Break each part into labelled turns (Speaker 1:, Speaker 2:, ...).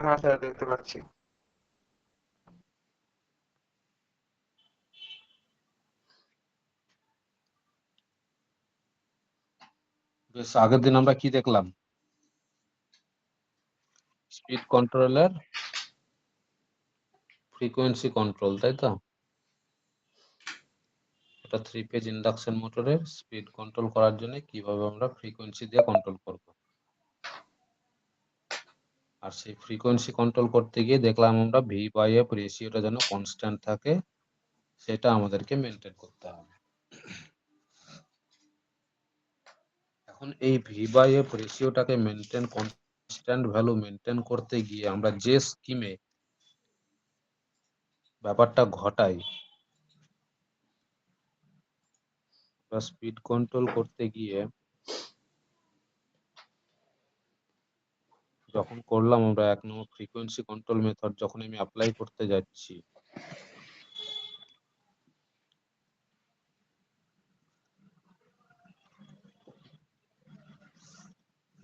Speaker 1: হ্যাঁ স্যার, দেখতে পাচ্ছি।
Speaker 2: বেশ, আগের দিন আমরা কি দেখলাম? স্পিড কন্ট্রোলের ফ্রিকোয়েন্সি কন্ট্রোল, তাই তো? এটা 3 ফেজ ইন্ডাকশন মোটরের স্পিড কন্ট্রোল করার জন্য কিভাবে আমরা ফ্রিকোয়েন্সি দিয়ে কন্ট্রোল করব। আর সেই ফ্রিকোয়েন্সি কন্ট্রোল করতে গিয়ে দেখলাম আমরা V/F রেশিওটা যেন কনস্ট্যান্ট থাকে, সেটা আমাদেরকে মেনটেন করতে হবে। এখন এই V/F রেশিওটাকে মেনটেন, কনস্ট্যান্ট ভ্যালু মেনটেন করতে গিয়ে আমরা যে স্কিমে ব্যাপারটা ঘটাই বা স্পিড কন্ট্রোল করতে গিয়ে যখন করলাম আমরা 1 নম্বর ফ্রিকোয়েন্সি কন্ট্রোল মেথড যখন আমি অ্যাপ্লাই করতে যাচ্ছি,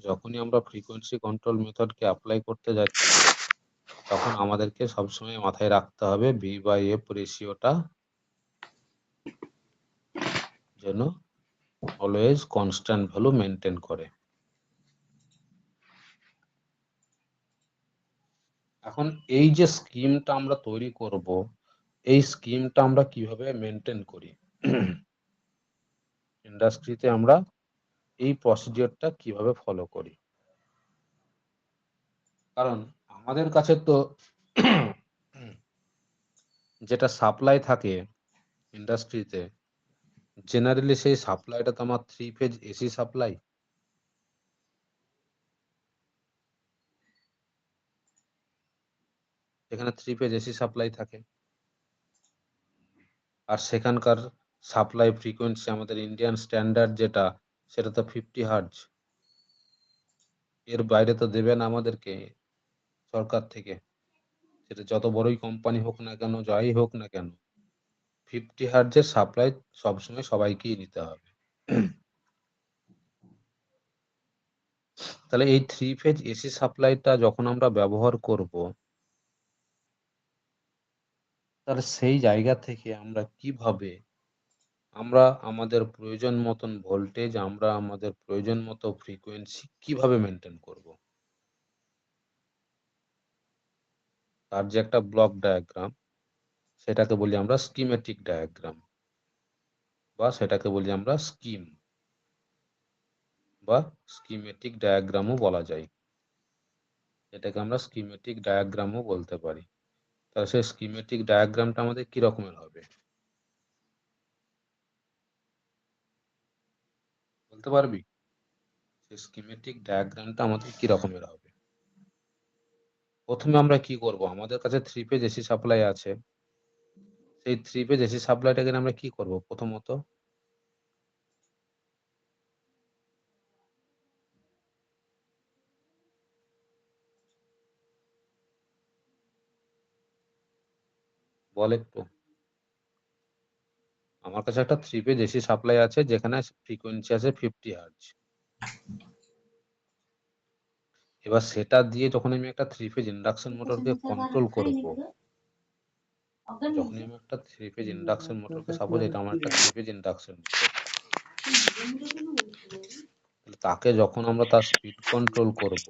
Speaker 2: যখনই আমরা ফ্রিকোয়েন্সি কন্ট্রোল মেথডকে অ্যাপ্লাই করতে যাচ্ছি তখন আমাদেরকে সবসময় মাথায় রাখতে হবে V/F রেশিওটা যেন অলওয়েজ কনস্ট্যান্ট ভ্যালু মেনটেন করে। এখন এই যে স্কিমটা আমরা তৈরি করব, এই স্কিমটা আমরা কিভাবে মেনটেন করি? ইন্ডাস্ট্রিতে আমরা এই প্রসিডিওরটা কিভাবে ফলো করি? কারণ আমাদের কাছে তো যেটা সাপ্লাই থাকে ইন্ডাস্ট্রিতে, জেনারেলি সেই সাপ্লাইটা তো আমার 3 ফেজ এসি সাপ্লাই। এখানে 3 ফেজ এসি সাপ্লাই থাকে। আর সেখানকার সাপ্লাই ফ্রিকোয়েন্সি আমাদের ইন্ডিয়ান স্ট্যান্ডার্ড যেটা, সেটা তো 50 হার্জ। এর বাইরে তো দেবে না আমাদেরকে সরকার থেকে। সেটা যত বড়ই কোম্পানি হোক না কেন, যাই হোক না কেন, 50 হার্জের সাপ্লাই সবসময় সবাইকেই নিতে হবে। তাহলে এই 3 ফেজ এসি সাপ্লাইটা যখন আমরা ব্যবহার করব, তাহলে সেই জায়গা থেকে আমরা কিভাবে আমরা আমাদের প্রয়োজন মতন ভোল্টেজ, আমরা আমাদের প্রয়োজন মতো ফ্রিকোয়েন্সি কিভাবে মেনটেন করব? তার যে একটা ব্লক ডায়াগ্রাম, সেটাকে বলি আমরা স্কিমেটিক ডায়াগ্রাম, বা সেটাকে বলি আমরা স্কিম বা স্কিমেটিক ডায়াগ্রামও বলা যায়। এটাকে আমরা স্কিমেটিক ডায়াগ্রামও বলতে পারি। তাহলে সেই স্কিমেটিক ডায়াগ্রামটা আমাদের কি রকমের হবে বলতে পারবি? সেই স্কিমেটিক ডায়াগ্রামটা আমাদের কি রকমের হবে? প্রথমে আমরা কি করব? আমাদের কাছে 3 ফেজ এসি সাপ্লাই আছে। সেই 3 ফেজ এসি সাপ্লাইটাকে আমরা কি করব প্রথমত? বল একটু। আমার কাছে একটা 3 ফেজ এসি সাপ্লাই আছে যেখানে ফ্রিকোয়েন্সি আছে 50 হার্জ। এবার সেটা দিয়ে যখন আমি একটা 3 ফেজ ইন্ডাকশন মোটরকে কন্ট্রোল করব, যখনই আমি একটা 3 ফেজ ইন্ডাকশন মোটরকে, সাপোজ এটা আমার একটা 3 ফেজ ইন্ডাকশন মোটর, তাহলে তাকে যখন আমরা তার স্পিড কন্ট্রোল করব,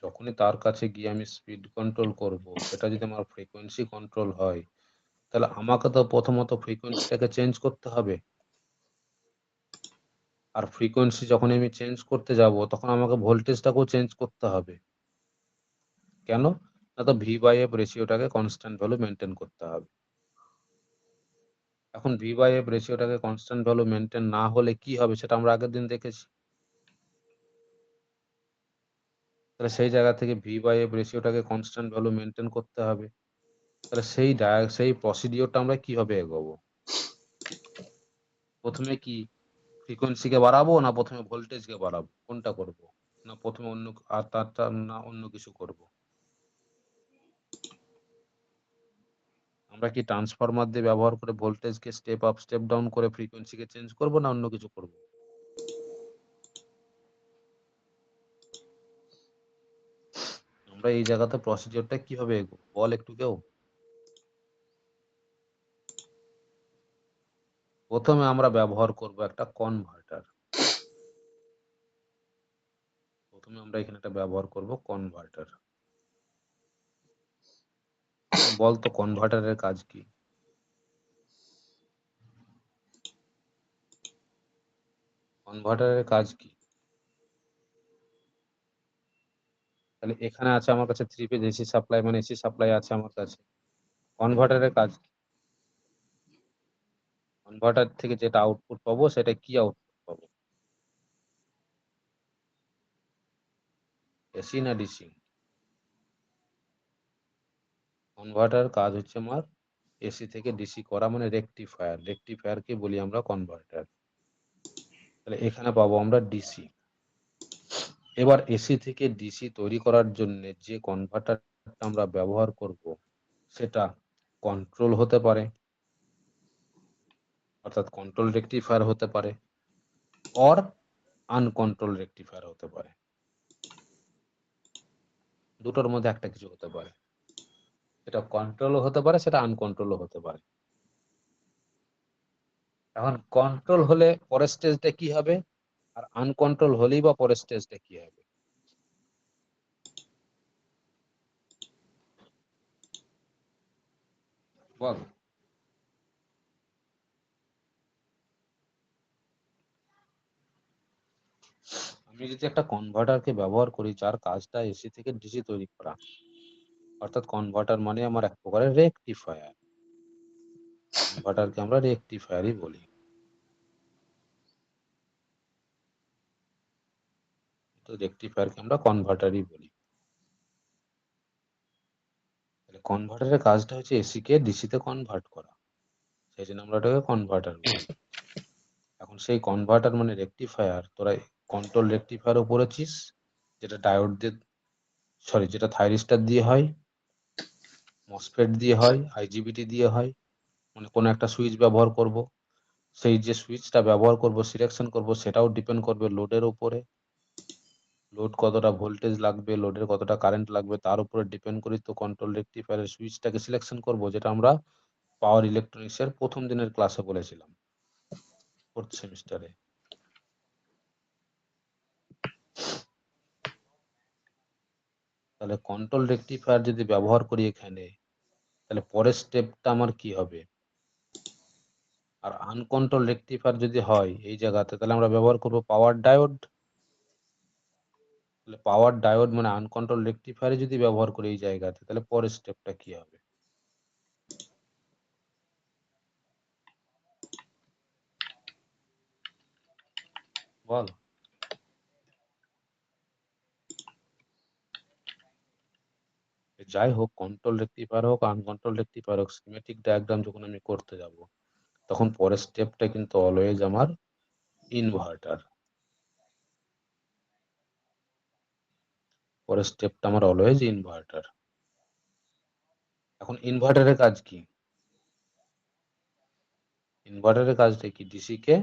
Speaker 2: যখনই তার কাছে গিয়ে আমি স্পিড কন্ট্রোল করব, সেটা যদি আমার ফ্রিকোয়েন্সি কন্ট্রোল হয়, তাহলে আমাকে তো প্রথমত ফ্রিকোয়েন্সিটাকে চেঞ্জ করতে হবে। আর ফ্রিকোয়েন্সি যখন আমি চেঞ্জ করতে যাব তখন আমাকে ভোল্টেজটাকেও চেঞ্জ করতে হবে। কেন? না তো V/F রেশিওটাকে কনস্ট্যান্ট ভ্যালু মেনটেন করতে হবে। এখন V/F রেশিওটাকে কনস্ট্যান্ট ভ্যালু মেনটেন না হলে কি হবে সেটা আমরা আগের দিন দেখেছি। তাহলে সেই জায়গা থেকে V/F রেশিওটাকে কনস্ট্যান্ট ভ্যালু মেনটেন করতে হবে। তাহলে সেই প্রসিডিওরটা আমরা কিভাবে এগোবো? প্রথমে কি ফ্রিকোয়েন্সিকে বাড়াবো, না প্রথমে ভোল্টেজকে বাড়াবো? কোনটা করব? না প্রথমে অন্য আর তারটা না অন্য কিছু করব? আমরা কি ট্রান্সফরমার দিয়ে ব্যবহার করে ভোল্টেজকে স্টেপ আপ স্টেপ ডাউন করে ফ্রিকোয়েন্সিকে চেঞ্জ করব, না অন্য কিছু করব? আমরা এই জায়গাতে প্রসিডিওরটা কিভাবে এগোবো বল একটু কেউ? প্রথমে আমরা ব্যবহার করব একটা কনভার্টার। প্রথমে আমরা এখানে একটা ব্যবহার করব কনভার্টার। বল তো কনভার্টারের কাজ কি? কনভার্টারের কাজ কি? তাহলে এখানে আছে আমার কাছে 3 ফেজ এসি সাপ্লাই, মানে এসি সাপ্লাই আছে আমার কাছে। কনভার্টারের কাজ কি? কনভার্টার থেকে যেটা আউটপুট পাবো সেটা কি আউটপুট পাবো? এসি না ডিসি? কনভার্টার কাজ হচ্ছে আমার এসি থেকে ডিসি করা, মানে রেকটিফায়ার। রেকটিফায়ারকে বলি আমরা কনভার্টার। তাহলে এখানে পাবো আমরা ডিসি। এবার এসি থেকে ডিসি তৈরি করার জন্য যে কনভার্টারটা আমরা ব্যবহার করব সেটা কন্ট্রোল হতে পারে, অর্থাৎ কন্ট্রোল রেকটিফায়ার হতে পারে, অর আনকন্ট্রোল রেকটিফায়ার হতে পারে। দুটোর মধ্যে একটা কিছু হতে পারে। সেটা কন্ট্রোলও হতে পারে, সেটা আনকন্ট্রোলও হতে পারে। এখন কন্ট্রোল হলে পরের স্টেজটা কি হবে, আর আনকন্ট্রোল হলেই বা পরের স্টেজটা কি হবে? বল। আমি যদি একটা কনভার্টারকে ব্যবহার করি যার কাজটা এসি থেকে ডিসি তৈরি করা, অর্থাৎ কনভার্টার মানে আমার এক প্রকারের রেকটিফায়ার। কনভার্টারকে আমরা রেকটিফায়ারই বলি। তো রেকটিফায়ারকে আমরা কনভার্টারই বলি। তাহলে কনভার্টারের কাজটা হচ্ছে এসি কে ডিসি তে কনভার্ট করা, সেই জন্য আমরা ওটাকে কনভার্টার বলি। এখন সেই কনভার্টার মানে রেকটিফায়ার, তোরা কন্ট্রোল রেকটিফায়ারও পড়েছিস, যেটা ডায়োড দিয়ে, সরি, যেটা থাইরিস্টার দিয়ে হয়, মসফেট দিয়ে হয়, আইজিবিটি দিয়ে হয়। মানে কোনো একটা সুইচ ব্যবহার করব, সেই যে সুইচটা ব্যবহার করব, সিলেকশন করব, সেটাও ডিপেন্ড করবে লোডের উপরে। লোড কতটা ভোল্টেজ লাগবে, লোডের কতটা কারেন্ট লাগবে, তার উপরে ডিপেন্ড করে তো কন্ট্রোল রেকটিফায়ারের সুইচটাকে সিলেকশন করব, যেটা আমরা পাওয়ার ইলেকট্রনিক্স এর প্রথম দিনের ক্লাসে বলেছিলাম, 4th সেমিস্টারে। তাহলে কন্ট্রোল রেকটিফায়ার যদি ব্যবহার করি এখানে, তাহলে পরের স্টেপটা আমার কি হবে? আর আনকন্ট্রোল রেকটিফায়ার যদি হয় এই জায়গাতে, তাহলে আমরা ব্যবহার করব পাওয়ার ডায়োড। তাহলে পাওয়ার ডায়োড মানে আনকন্ট্রোল রেকটিফায়ার যদি ব্যবহার করি এই জায়গাতে, তাহলে পরের স্টেপটা কি হবে? বল। যাই হোক, কন্ট্রোল রেকটিফায়ার হোক, আনকন্ট্রোল রেকটিফায়ার হোক, স্কিমেটিক ডায়াগ্রাম যখন আমি করতে যাব, তখন পরের স্টেপটা কিন্তু অলওয়েজ আমার ইনভার্টার। পরের স্টেপটা আমার অলওয়েজ ইনভার্টার। এখন ইনভার্টারের কাজ কি? ইনভার্টারের কাজটা কি? ডিসি কে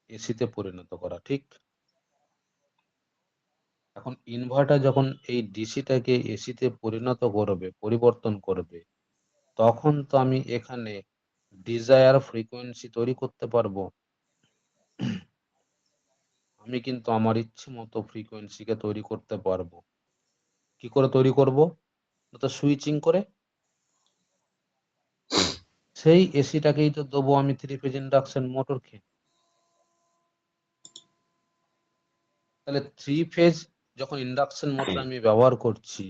Speaker 2: এসি তে পরিণত করা, ঠিক? এখন ইনভার্টার যখন এই ডিসিটাকে এসি তে পরিণত করবে, পরিবর্তন করবে, তখন তো আমি এখানে ডিজায়ার ফ্রিকোয়েন্সি তৈরি করতে পারবো। আমি কিন্তু আমার ইচ্ছে মতো ফ্রিকোয়েন্সিকে তৈরি করতে পারবো। কি করে তৈরি করব? তো সুইচিং করে। সেই এসিটাকেই তো দেবো আমি 3 ফেজ ইন্ডাকশন মোটরকে। তাহলে 3 ফেজ যখন ইন্ডাকশন মোটর আমি ব্যবহার করছি,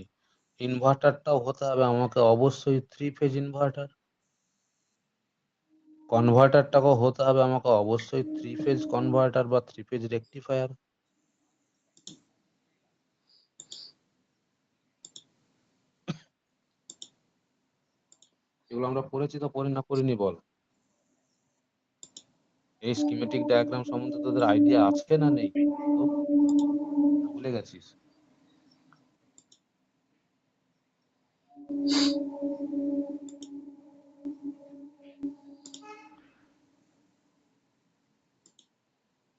Speaker 2: ইনভার্টারটাও হতে হবে আমাকে অবশ্যই 3 ফেজ ইনভার্টার। কনভার্টারটাকেও হতে হবে আমাকে অবশ্যই 3 ফেজ কনভার্টার বা 3 ফেজ রেকটিফায়ার। এগুলো আমরা পড়েছি তো পড়ি না পড়িনি বল? এই স্কিমেটিক ডায়াগ্রাম সম্বন্ধে তোদের আইডিয়া আছে না নেই? তো ভুলে গেছিস?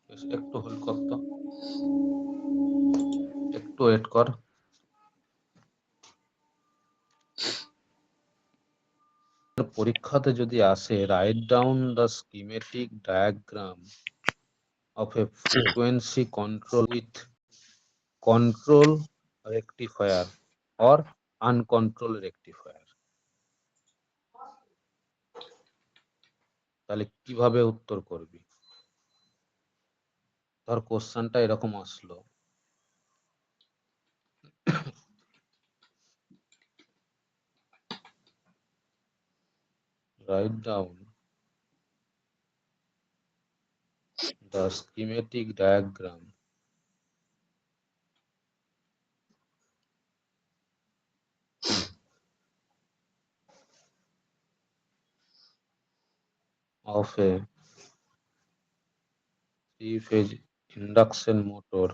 Speaker 2: বেশ, একটু হোল্ড কর তো, একটু ওয়েট কর। পরীক্ষাতে যদি আসে write down the schematic diagram of A frequency control with control rectifier or uncontrolled rectifier, তাহলে কিভাবে উত্তর করবি? ধর কোশ্চেনটা এরকম আসলো, write down the schematic diagram of a three-phase induction motor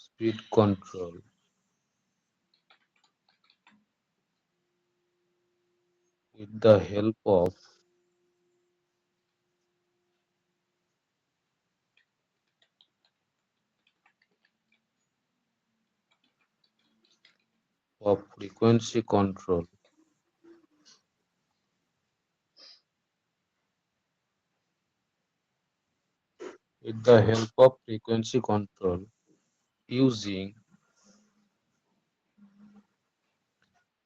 Speaker 2: speed control with the help of frequency control with the help of frequency control using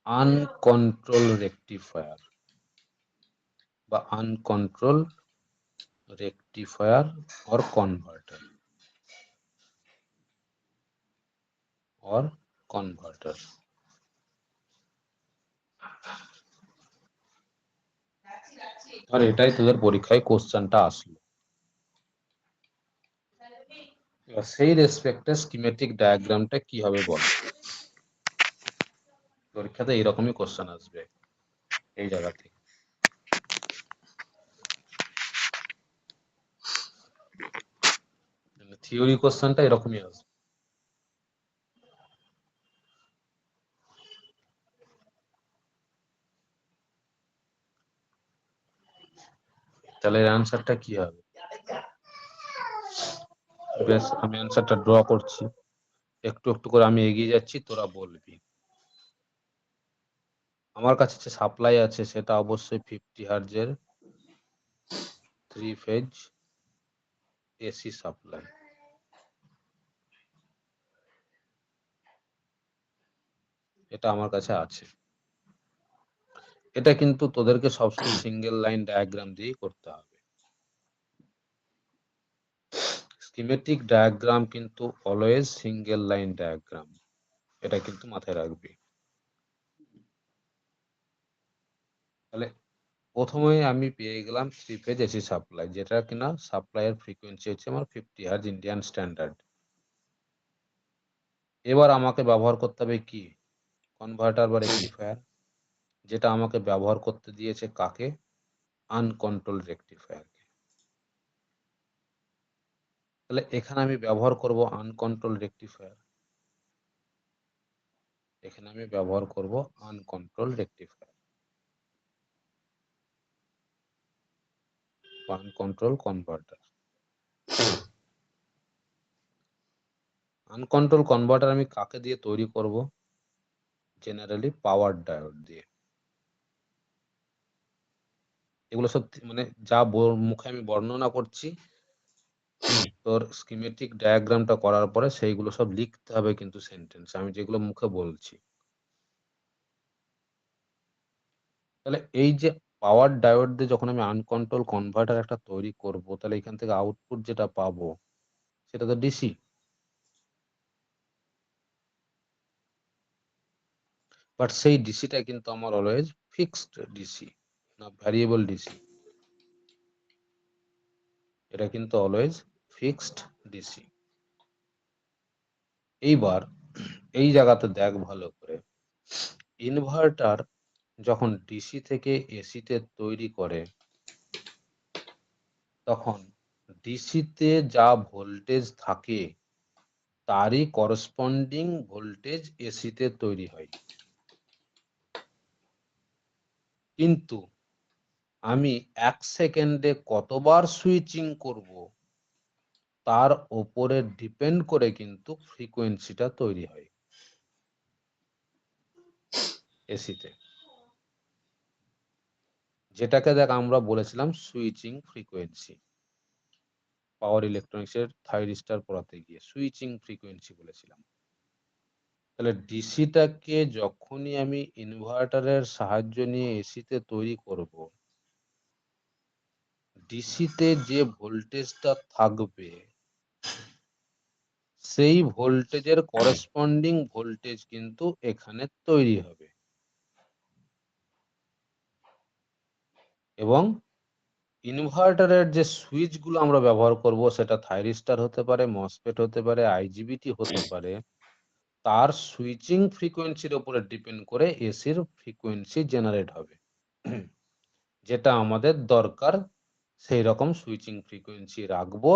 Speaker 2: uncontrolled rectifier বা uncontrolled rectifier or converter or converter। আর এটাই তোদের পরীক্ষায় কোশ্চেনটা আসলো। এবার সেই রেসপেক্টে schematic ডায়াগ্রামটা কি হবে বল? পরীক্ষাতে এইরকমই কোশ্চেন আসবে এই জায়গা থেকে। থিওরি কোশ্চেনটা এরকমই আসবে। তাহলে এর অ্যান্সারটা কি হবে? বেশ, আমি অ্যান্সারটা ড্র করছি, একটু একটু করে আমি এগিয়ে যাচ্ছি, তোরা বলবি। আমার কাছে যে সাপ্লাই আছে সেটা অবশ্যই 50 হার্জের 3 ফেজ এসি সাপ্লাই। এটা আমার কাছে আছে। এটা কিন্তু তোদেরকে সবসময় সিঙ্গেল লাইন ডায়াগ্রাম দিয়েই করতে হবে। স্কিমেটিক ডায়াগ্রাম কিন্তু অলওয়েজ সিঙ্গেল লাইন ডায়াগ্রাম, এটা কিন্তু মাথায় রাখবি। তাহলে প্রথমেই আমি পেয়ে গেলাম 3 ফেজ এসি সাপ্লাই, যেটা কিনা সাপ্লাইয়ের ফ্রিকোয়েন্সি হচ্ছে আমার 50 হার্জ ইন্ডিয়ান স্ট্যান্ডার্ড। এবার আমাকে ব্যবহার করতে হবে কি? কনভার্টার বা রেকটিফায়ার, যেটা আমাকে ব্যবহার করতে দিয়েছে কাকে? আনকন্ট্রোল রেকটিফায়ারকে। তাহলে এখানে আমি ব্যবহার করব আনকন্ট্রোল রেকটিফায়ার, এখানে আমি ব্যবহার করব uncontrolled rectifier, uncontrolled converter. Uncontrolled converter আমি কাকে দিয়ে তৈরি করব? জেনারেলি পাওয়ার ডায়োড দিয়ে। এগুলো সব মানে যা মুখে আমি বর্ণনা করছি, তোর স্কিমেটিক ডায়াগ্রামটা করার পরে সেইগুলো সব লিখতে হবে কিন্তু সেন্টেন্স, আমি যেগুলো মুখে বলছি। তাহলে এই যে পাওয়ার ডায়োড দিয়ে যখন আমি আনকন্ট্রোল কনভার্টার একটা তৈরি করব, তাহলে এখান থেকে আউটপুট যেটা পাবো সেটা তো ডিসি। বাট সেই ডিসিটা কিন্তু আমার অলওয়েজ ফিক্সড ডিসি, না ভ্যারিয়েবল ডিসি। এটা কিন্তু অলওয়েজ ফিক্সড ডিসি। এইবার এই জায়গাতে দেখ ভালো করে, ইনভার্টার যখন ডিসি থেকে এসিতে তৈরি করে, তখন ডিসিতে যা ভোল্টেজ থাকে তারই করসপন্ডিং ভোল্টেজ এসিতে তৈরি হয়। কিন্তু আমি 1 সেকেন্ডে কতবার সুইচিং করব তার ওপরে ডিপেন্ড করে কিন্তু ফ্রিকোয়েন্সিটা তৈরি হয় এসিতে। যেটাকে দেখ আমরা বলেছিলাম সুইচিং ফ্রিকোয়েন্সি। পাওয়ার ইলেকট্রনিক্সের থাইরিস্টার পড়াতে গিয়ে সুইচিং ফ্রিকোয়েন্সি বলেছিলাম। তাহলে ডিসিটাকে যখনই আমি ইনভার্টারের সাহায্য নিয়ে এসিতে তৈরি করব, ডিসিতে যে ভোল্টেজটা থাকবে সেই ভোল্টেজের করেসপন্ডিং ভোল্টেজ কিন্তু এখানে তৈরি হবে এবং ইনভার্টারের যে সুইচগুলো আমরা ব্যবহার করব সেটা থাইরিস্টার হতে পারে, মসফেট হতে পারে, আইজিবিটি হতে পারে, তার সুইচিং ফ্রিকোয়েন্সির উপরে ডিপেন্ড করে এসির ফ্রিকোয়েন্সি জেনারেট হবে। যেটা আমাদের দরকার সেই রকম সুইচিং ফ্রিকোয়েন্সি রাখবো,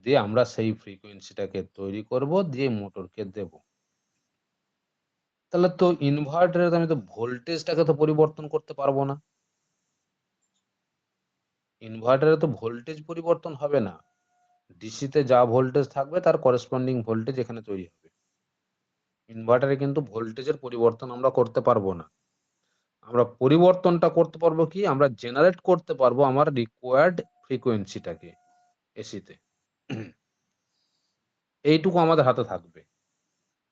Speaker 2: দিয়ে আমরা সেই ফ্রিকোয়েন্সিটাকে তৈরি করব, দিয়ে মোটরকে দেব। তাহলে তো ইনভার্টারে আমি তো ভোল্টেজটাকে তো পরিবর্তন করতে পারবো না। ইনভার্টারে তো ভোল্টেজ পরিবর্তন হবে না, ডিসিতে যা ভোল্টেজ থাকবে তার করেসপন্ডিং ভোল্টেজ এখানে তৈরি হবে। ইনভার্টারে কিন্তু ভোল্টেজের পরিবর্তন আমরা করতে পারবো না। আমরা পরিবর্তনটা করতে পারবো কি, আমরা জেনারেট করতে পারবো আমার রিকোয়ার্ড ফ্রিকোয়েন্সিটাকে এসিতে। এইটুকু আমাদের হাতে থাকবে,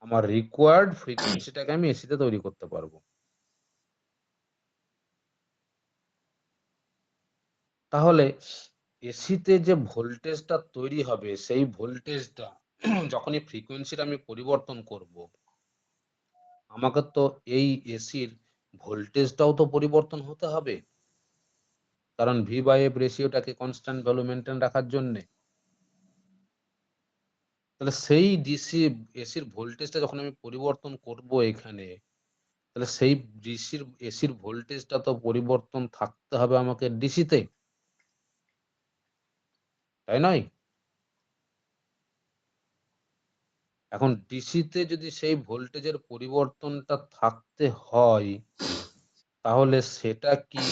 Speaker 2: আমার রিকোয়ার্ড ফ্রিকোয়েন্সিটাকে আমি এসিতে তৈরি করতে পারবো। তাহলে এসিতে যে ভোল্টেজটা তৈরি হবে সেই ভোল্টেজটা যখনই ফ্রিকোয়েন্সিটা আমি পরিবর্তন করব, আমাকে তো এই এসির ভোল্টেজটাও তো পরিবর্তন হতে হবে, কারণ V/F রেশিওটাকে কনস্ট্যান্ট ভ্যালু মেনটেন রাখার জন্য। তাহলে সেই এসির ভোল্টেজটা যখন আমি পরিবর্তন করব এখানে, তাহলে সেই এসির ভোল্টেজটা তো পরিবর্তন থাকতে হবে আমাকে ডিসিতে, তাই নয়? এখন ডিসিতে যদি সেই ভোল্টেজের পরিবর্তনটা থাকতে হয়, তাহলে সেটা কি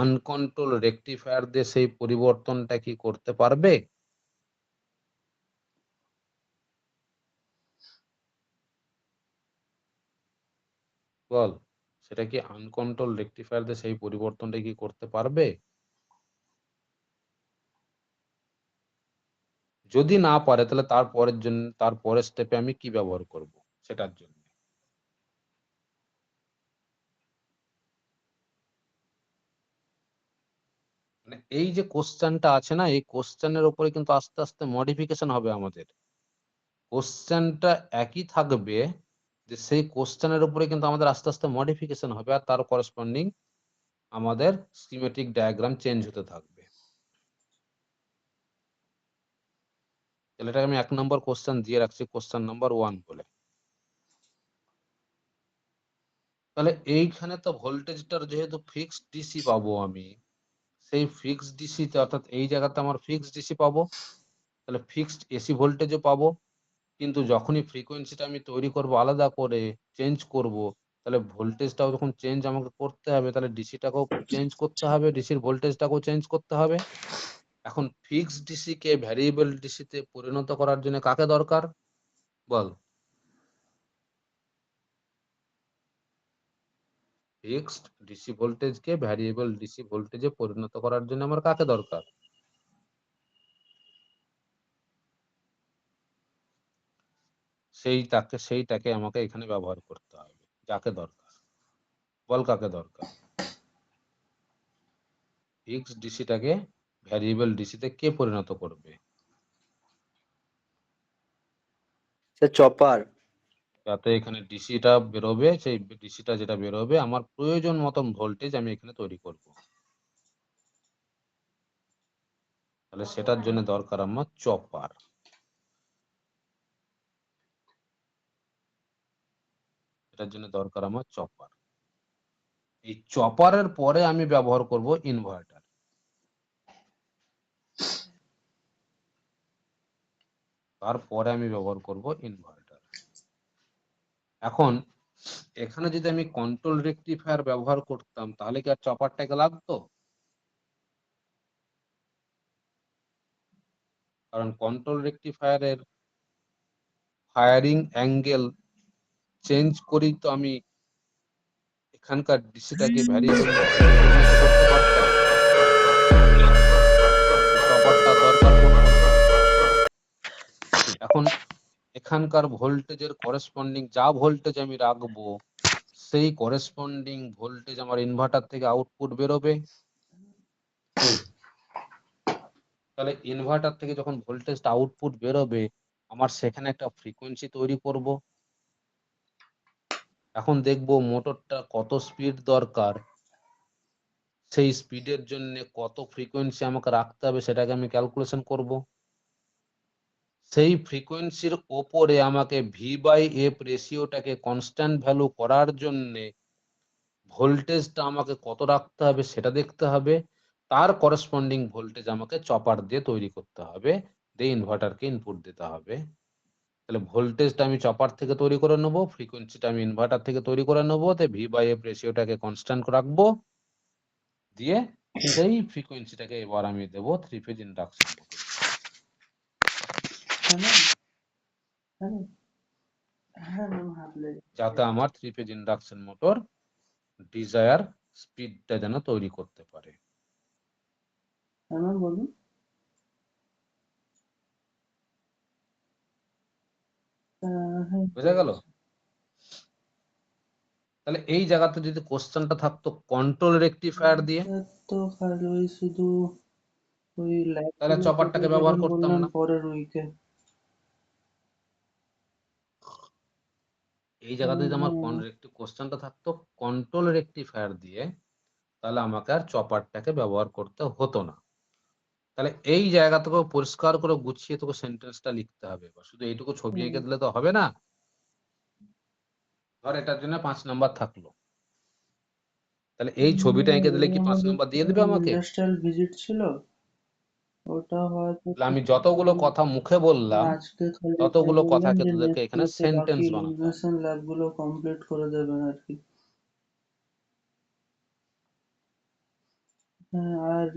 Speaker 2: আনকন্ট্রোল রেকটিফায়ার দিয়ে সেই পরিবর্তনটা কি করতে পারবে? বল, সেটা কি আনকন্ট্রোল রেকটিফায়ার দিয়ে সেই পরিবর্তনটা কি করতে পারবে? যদি না পারে তাহলে তারপরের স্টেপে আমি কি ব্যবহার করব সেটার জন্য? মানে এই যে কোশ্চেনটা আছে না, এই কোশ্চেনের উপরে কিন্তু আস্তে আস্তে মডিফিকেশন হবে আমাদের। কোশ্চেনটা একই থাকবে, যে সেই কোশ্চেনের উপরে কিন্তু আমাদের আস্তে আস্তে মডিফিকেশন হবে আর তার করেসপন্ডিং আমাদের স্কিমেটিক ডায়াগ্রাম চেঞ্জ হতে থাকবে। তাহলে এটাকে আমি 1 নম্বর কোশ্চেন দিয়ে রাখছি, কোশ্চেন নাম্বার 1 বলে। তাহলে এইখানে তো ভোল্টেজটার যেহেতু ফিক্সড ডিসি পাবো আমি, সেই ফিক্সড ডিসিতে অর্থাৎ এই জায়গাতে আমার ফিক্সড ডিসি পাবো, তাহলে ফিক্সড এসি ভোল্টেজও পাবো। কিন্তু যখনই ফ্রিকোয়েন্সিটা আমি তৈরি করব আলাদা করে, চেঞ্জ করব, তাহলে ভোল্টেজটাও যখন চেঞ্জ আমাকে করতে হবে, তাহলে ডিসিটাকেও চেঞ্জ করতে হবে, ডিসির ভোল্টেজটাকেও চেঞ্জ করতে হবে। এখন ফিক্সড ডিসি কে ভ্যারিয়েবল ডিসিতে পরিণত করার জন্য কাকে দরকার বল? ফিক্সড ডিসি ভোল্টেজকে ভ্যারিয়েবল ডিসি ভোল্টেজে পরিণত করার জন্য আমার কাকে দরকার? সেইটাকে আমাকে এখানে ব্যবহার করতে হবে। যাকে দরকার, বল কাকে দরকার? ফিক্সড ডিসিটাকে ভ্যারিয়েবল ডিসিতে কে পরিণত করবে?
Speaker 1: চপার।
Speaker 2: যাতে এখানে ডিসিটা বেরোবে, সেই ডিসিটা যেটা বেরোবে আমার প্রয়োজন মতন ভোল্টেজ আমি এখানে তৈরি করব। তাহলে সেটার জন্য দরকার আমার চপার। এটার জন্য দরকার আমার চপার। এই চপারের পরে আমি ব্যবহার করব ইনভার্টার। তারপরে আমি ব্যবহার করব ইনভার্টার। এখন এখানে যদি আমি কন্ট্রোল রেকটিফায়ার ব্যবহার করতাম তাহলে কি আর চপারটাকে লাগতো? কারণ কন্ট্রোল রেকটিফায়ারের ফায়ারিং অ্যাঙ্গেল চেঞ্জ করেই তো আমি এখানকার ডিসিটাকে ভ্যারিয়েবল ডিসিতে পরিণত করতে পারতাম। এখন এখানকার ভোল্টেজের করেসপন্ডিং যা ভোল্টেজ আমি রাখবো সেই করেসপন্ডিং ভোল্টেজ আমার ইনভার্টার থেকে আউটপুট বেরোবে। তাহলে ইনভার্টার থেকে যখন ভোল্টেজটা আউটপুট বেরোবে আমার সেখানে একটা ফ্রিকোয়েন্সি তৈরি করব। এখন দেখবো মোটরটা কত স্পিড দরকার, সেই স্পিডের জন্য কত ফ্রিকোয়েন্সি আমাকে রাখতে হবে সেটাকে আমি ক্যালকুলেশন করব। সেই ফ্রিকোয়েন্সির ওপরে আমাকে V/F রেশিওটাকে কনস্ট্যান্ট ভ্যালু করার জন্য ভোল্টেজটা আমাকে কত রাখতে হবে সেটা দেখতে হবে। তার করেসপন্ডিং ভোল্টেজ আমাকে চপার দিয়ে তৈরি করতে হবে, দিয়ে ইনভার্টারকে ইনপুট দিতে হবে। তাহলে ভোল্টেজটা আমি চপার থেকে তৈরি করে নেবো, ফ্রিকোয়েন্সিটা আমি ইনভার্টার থেকে তৈরি করে নেবো, তাই V/F রেশিওটাকে কনস্ট্যান্ট রাখবো, দিয়ে সেই ফ্রিকোয়েন্সিটাকে এবার আমি দেবো 3 ফেজ ইন্ডাকশন মোটর, যাতে আমার 3 ফেজ ইন্ডাকশন মোটর ডিজায়ার স্পিডটা যেন তৈরি করতে পারে। বুঝা গেল? তাহলে এই জায়গাতে যদি কোশ্চেনটা থাকতো কন্ট্রোল রেকটিফায়ার দিয়ে,
Speaker 1: তো খালি ওই শুধু ওই
Speaker 2: তাহলে চপারটাকে ব্যবহার করতাম না।
Speaker 1: পরের উইকে
Speaker 2: এই জায়গাতে যদি আমার কোশ্চেনটা থাকতো কন্ট্রোল রেকটিফায়ার দিয়ে, তাহলে আমাকে আর চপারটাকে ব্যবহার করতে হতো না। তাহলে এই জায়গা থেকে পরিষ্কার করে গুছিয়ে তোকে সেন্টেন্সটা লিখতে হবে, শুধু এইটুকু ছবি এঁকে দিলে তো হবে না। ধর এটার জন্য 5 নাম্বার থাকলো, তাহলে এই ছবিটা এঁকে দিলে কি 5 নাম্বার দিয়ে দিবে আমাকে?
Speaker 1: ইন্ডাস্ট্রিয়াল ভিজিট ছিল, ওটা হয়তো
Speaker 2: আমি যতগুলো কথা মুখে বললাম
Speaker 1: আজকে খালি
Speaker 2: ততগুলো
Speaker 1: বললেন
Speaker 2: কথাকে
Speaker 1: যে
Speaker 2: তোদেরকে
Speaker 1: নেক্সট
Speaker 2: এখানে
Speaker 1: উইকে বাকি
Speaker 2: সেন্টেন্স বানাতে হবে।
Speaker 1: ইলুমিনেশন ল্যাব গুলো কমপ্লিট করে দেবেন আর কি। হ্যাঁ, আর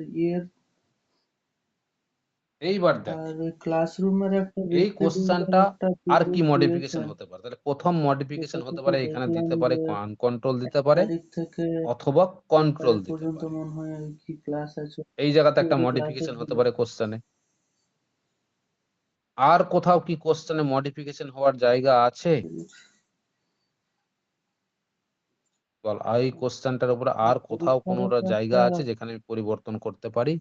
Speaker 2: এইবার দেখ
Speaker 1: আর ক্লাসরুমের একটা
Speaker 2: এই
Speaker 1: রিপ্রেজেন্টের
Speaker 2: কোশ্চেনটা
Speaker 1: একটা
Speaker 2: আর কি
Speaker 1: পিডিএফ
Speaker 2: মডিফিকেশন
Speaker 1: দিয়েছেন,
Speaker 2: হতে পারে। তাহলে প্রথম মডিফিকেশন
Speaker 1: সেটা
Speaker 2: হতে
Speaker 1: থেকে
Speaker 2: পারে এখানে
Speaker 1: দেখলাম
Speaker 2: দিতে পারে
Speaker 1: যে
Speaker 2: কন্ট্রোল
Speaker 1: 1
Speaker 2: দিতে পারে
Speaker 1: তারিখ থেকে
Speaker 2: অথবা
Speaker 1: 4
Speaker 2: কন্ট্রোল
Speaker 1: তারিখ
Speaker 2: দিতে
Speaker 1: পর্যন্ত
Speaker 2: পারে।
Speaker 1: মনে হয় কি ক্লাস আছে,
Speaker 2: এই জায়গাতে একটা
Speaker 1: থিওরি ক্লাসও
Speaker 2: মডিফিকেশন হতে
Speaker 1: ছিল।
Speaker 2: পারে কোশ্চেনে। আর কোথাও কি কোশ্চেনে মডিফিকেশন হওয়ার জায়গা আছে? বল, এই কোশ্চেনটার উপরে আর কোথাও কোনো জায়গা আছে যেখানে আমি পরিবর্তন করতে পারি?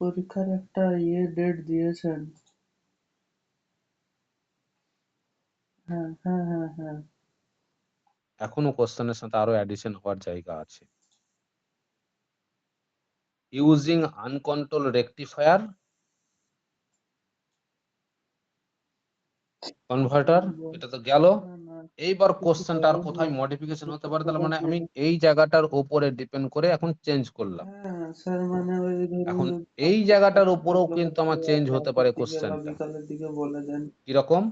Speaker 1: পরীক্ষার একটা ডেট দিয়েছেন। হ্যাঁ হ্যাঁ হ্যাঁ হ্যাঁ,
Speaker 2: এখনো কোশ্চেনের সাথে আরো অ্যাডিশন হওয়ার জায়গা আছে। ইউজিং আনকন্ট্রোল রেকটিফায়ার কনভার্টার, এটা তো গেল। এইবার কোশ্চেনটা আর কোথায় মডিফিকেশন হতে পারে, তাহলে মানে আমি এই জায়গাটার উপরে ডিপেন্ড করে এখন চেঞ্জ করলাম।
Speaker 1: হ্যাঁ স্যার, মানে ওই
Speaker 2: এখন
Speaker 1: ধরুন
Speaker 2: এই জায়গাটার উপরেও কিন্তু আমার চেঞ্জ হতে পারে কোশ্চেনটা।
Speaker 1: বিকালের দিকে বলে দেন।
Speaker 2: কিরকম?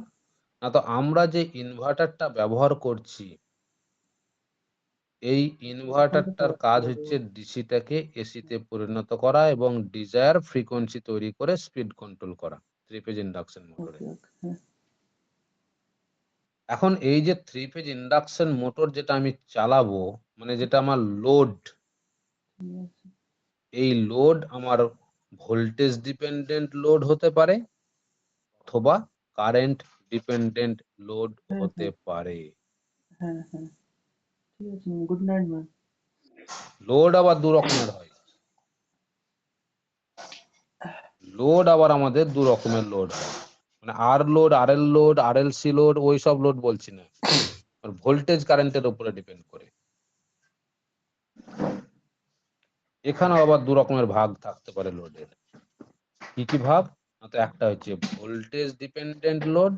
Speaker 2: না তো আমরা যে ইনভার্টারটা ব্যবহার করছি, এই ইনভার্টারটার কাজ হচ্ছে ডিসিটাকে এসিতে পরিণত করা এবং ডিজায়ার ফ্রিকোয়েন্সি তৈরি করে স্পিড কন্ট্রোল করা 3 ফেজ ইন্ডাকশন মোটরে। এখন এই যে 3 ফেজ ইন্ডাকশন মোটর যেটা আমি চালাবো, মানে যেটা আমার লোড, এই লোড আমার ভোল্টেজ ডিপেন্ডেন্ট লোড হতে পারে অথবা কারেন্ট ডিপেন্ডেন্ট লোড হতে পারে।
Speaker 1: হ্যাঁ হ্যাঁ, ঠিক আছে, গুড নাইট ম্যাম।
Speaker 2: লোড আবার দু রকমের হয়। লোড আবার আমাদের দু রকমের লোড হয়, মানে আর লোড, আর এল লোড, আর এল সি লোড, ওই সব লোড বলছি না, ভোল্টেজ কারেন্টের উপরে ডিপেন্ড করে। এখানেও আবার দু রকমের ভাগ থাকতে পারে লোডের। কি কি ভাগ? তো একটা হচ্ছে ভোল্টেজ ডিপেন্ডেন্ট লোড,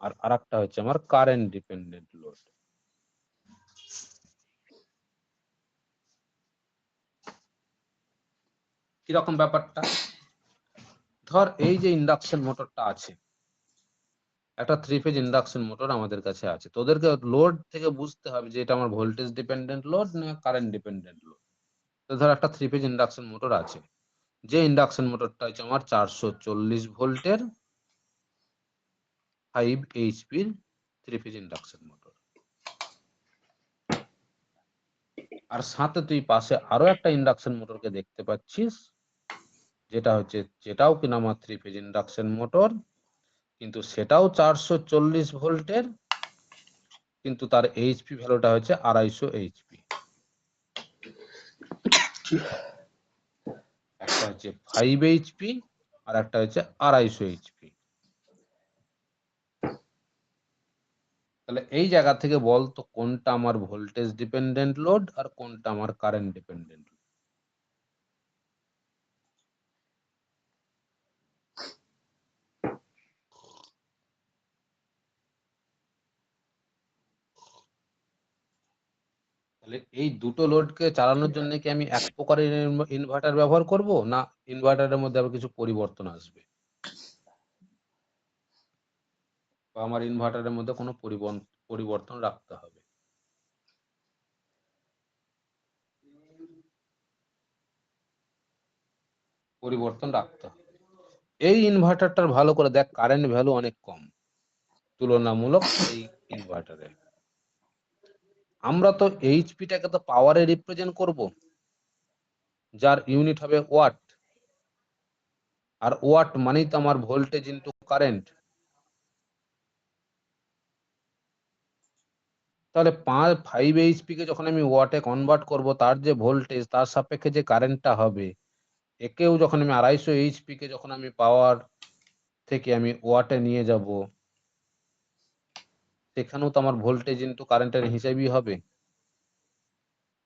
Speaker 2: আর আরেকটা হচ্ছে আমার কারেন্ট ডিপেন্ডেন্ট লোড। কিরকম ব্যাপারটা? ধর এই যে ইন্ডাকশন মোটরটা আছে, একটা 3 ফেজ ইন্ডাকশন মোটর আমাদের কাছে আছে, তোদেরকে লোড থেকে বুঝতে হবে যে এটা আমার ভোল্টেজ ডিপেন্ডেন্ট লোড না কারেন্ট ডিপেন্ডেন্ট লোড। তো ধর একটা 3 ফেজ ইন্ডাকশন মোটর আছে, যে ইন্ডাকশন মোটরটা হচ্ছে আমার 440 ভোল্টের 5 এইচপির 3 ফেজ ইন্ডাকশন মোটর। আর সাথে তুই পাশে আরো একটা ইন্ডাকশন মোটরকে দেখতে পাচ্ছিস, যেটাও কিনা আমার 3 ফেজ ইন্ডাকশন মোটর, কিন্তু সেটাও 440 ভোল্টের, কিন্তু তার এইচপি ভ্যালুটা হচ্ছে 250 এইচপি। একটা হচ্ছে 5 এইচপি আর একটা হচ্ছে 250 এইচপি। তাহলে এই জায়গা থেকে বলতো কোনটা আমার ভোল্টেজ ডিপেন্ডেন্ট লোড আর কোনটা আমার কারেন্ট ডিপেন্ডেন্ট। তাহলে এই দুটো লোডকে চালানোর জন্য কি আমি এক প্রকারের ইনভার্টার ব্যবহার করব, না ইনভার্টারের মধ্যে আবার কিছু পরিবর্তন আসবে, বা আমার ইনভার্টারের মধ্যে কোনো পরিবর্তন রাখতে হবে? পরিবর্তন রাখতে হবে। এই ইনভার্টারটার ভালো করে দেখ, কারেন্ট ভ্যালু অনেক কম তুলনামূলক এই ইনভার্টারে। আমরা তো এইচপিটাকে তো পাওয়ারে রিপ্রেজেন্ট করব, যার ইউনিট হবে ওয়াট, আর ওয়াট মানেই তো আমার ভোল্টেজ ইনটু কারেন্ট। তাহলে 5 এইচপি কে যখন আমি ওয়াটে কনভার্ট করব, তার যে ভোল্টেজ তার সাপেক্ষে যে কারেন্টটা হবে, একেও যখন আমি 250 এইচপি কে যখন আমি পাওয়ার থেকে আমি ওয়াটে নিয়ে যাব, সেখানেও তো আমার ভোল্টেজ ইনটু কারেন্টের হিসেবই হবে।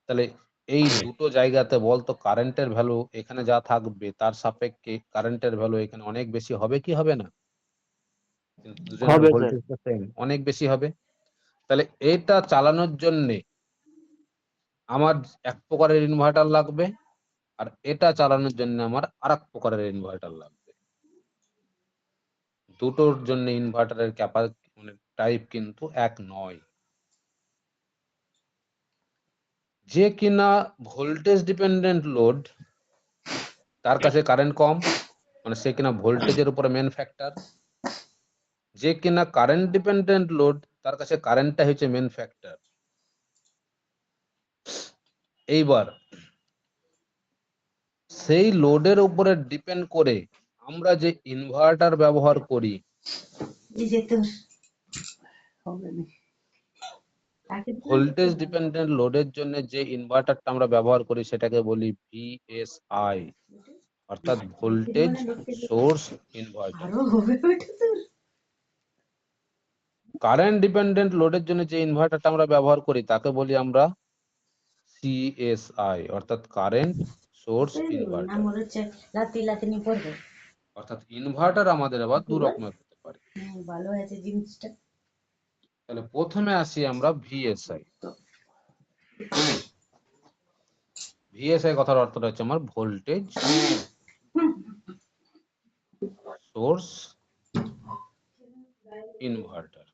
Speaker 2: তাহলে এই দুটো জায়গাতে বলতো কারেন্টের ভ্যালু এখানে যা থাকবে তার সাপেক্ষে কারেন্টের ভ্যালু এখানে অনেক বেশি হবে কি হবে না? কিন্তু দুজনের
Speaker 3: হবে স্যার।
Speaker 2: ভোল্টেজটা সেম, অনেক বেশি হবে। তাহলে এটা চালানোর জন্যে আমার এক প্রকারের ইনভার্টার লাগবে, আর এটা চালানোর জন্য আমার আরেক প্রকারের ইনভার্টার লাগবে। দুটোর জন্য ইনভার্টারের মানে টাইপ কিন্তু এক নয়। যে কিনা ভোল্টেজ ডিপেন্ডেন্ট লোড, তার কাছে কারেন্ট কম, মানে সে কিনা ভোল্টেজের উপরে মেন ফ্যাক্টর। যে কিনা কারেন্ট ডিপেন্ডেন্ট লোড, তার কাছে কারেন্টটা হচ্ছে মেন ফ্যাক্টর। এইবার সেই লোডের উপরে ডিপেন্ড করে আমরা যে ইনভার্টার ব্যবহার করি, ভোল্টেজ ডিপেন্ডেন্ট লোডের জন্য যে ইনভার্টারটা আমরা ব্যবহার করি সেটাকে বলি ভিএসআই, অর্থাৎ voltage source inverter. Current dependent লোডের জন্য যে ইনভার্টারটা আমরা ব্যবহার করি তাকে বলি আমরা সিএসআই, অর্থাৎ কারেন্ট সোর্স ইনভার্টার। অর্থাৎ ইনভার্টার আমাদের আবার দু রকমের হতে পারে। তাহলে প্রথমে আসি আমরা ভিএসআই। ভিএসআই কথার অর্থটা হচ্ছে আমার ভোল্টেজ সোর্স ইনভার্টার।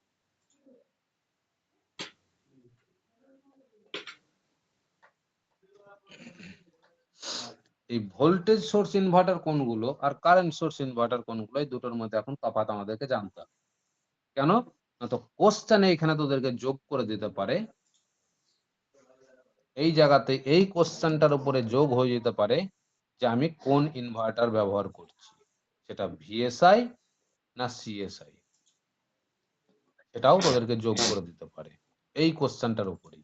Speaker 2: এই ভোল্টেজ সোর্স ইনভার্টার কোনগুলো আর কারেন্ট সোর্স ইনভার্টার কোনগুলো, এই দুটোর মধ্যে এখন তফাৎ আমাদেরকে জানতে হবে। কেন না, তো কোশ্চেনে এখানে তোদেরকে যোগ করে দিতে পারে, এই জায়গাতে এই কোশ্চেনটার উপরে যোগ হয়ে যেতে পারে যে আমি কোন ইনভার্টার ব্যবহার করছি, সেটা ভিএসআই না সিএসআই, সেটাও তোদেরকে যোগ করে দিতে পারে এই কোশ্চেনটার উপরে।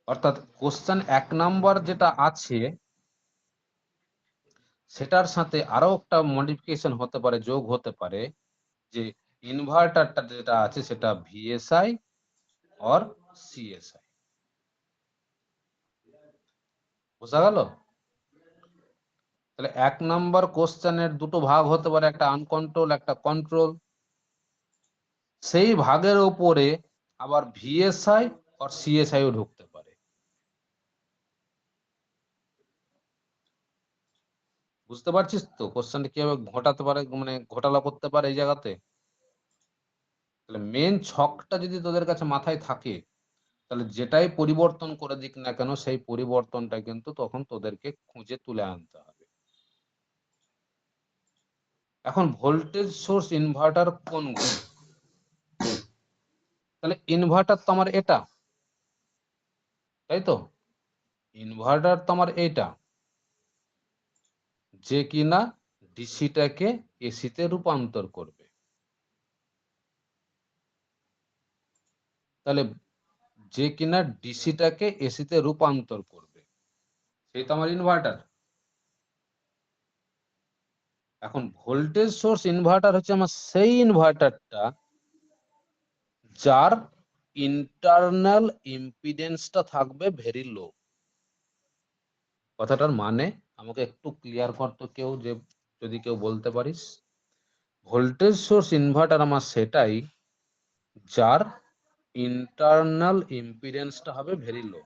Speaker 2: অর্থাৎ কোশ্চেন 1 নাম্বার যেটা আছে সেটার সাথে আরো একটা মডিফিকেশন হতে পারে, যোগ হতে পারে, যে ইনভার্টারটা যেটা আছে সেটা ভিএসআই অর সিএসআই। বোঝা গেল? তাহলে 1 নাম্বার কোশ্চেনের দুটো ভাগ হতে পারে, একটা আনকন্ট্রোল একটা কন্ট্রোল। সেই ভাগের উপরে আবার ভিএসআই আর সিএসআই ও ঢুকতে পারে। বুঝতে পারছিস তো কোশ্চেনটা কিভাবে ঘটাতে পারে, মানে ঘোটালা করতে পারে এই জায়গাতে? তাহলে মেন ছকটা যদি তোদের কাছে মাথায় থাকে, তাহলে যেটাই পরিবর্তন করে দিক না কেন সেই পরিবর্তনটা কিন্তু তখন তোদেরকে খুঁজে তুলে আনতে হবে। এখন ভোল্টেজ সোর্স ইনভার্টার কোনগুলো? তাহলে ইনভার্টার তো আমার এটা, তাই তো? ইনভার্টার তো আমার এটা, যে কিনা ডিসিটাকে এসিতে রূপান্তর করবে। তাহলে যে কিনা ডিসিটাকে এসিতে রূপান্তর করবে সেই তো আমার ইনভার্টার। এখন ভোল্টেজ সোর্স ইনভার্টার হচ্ছে আমার সেই ইনভার্টারটা যার ইন্টারনাল ইম্পিডেন্সটা থাকবে ভেরি লো। কথাটার মানে আমাকে একটু ক্লিয়ার করতো কেউ, যে যদি কেউ বলতে পারিস। ভোল্টেজ সোর্স ইনভার্টার আমার সেটাই যার ইন্টারনাল ইম্পিডেন্সটা হবে ভেরি লো।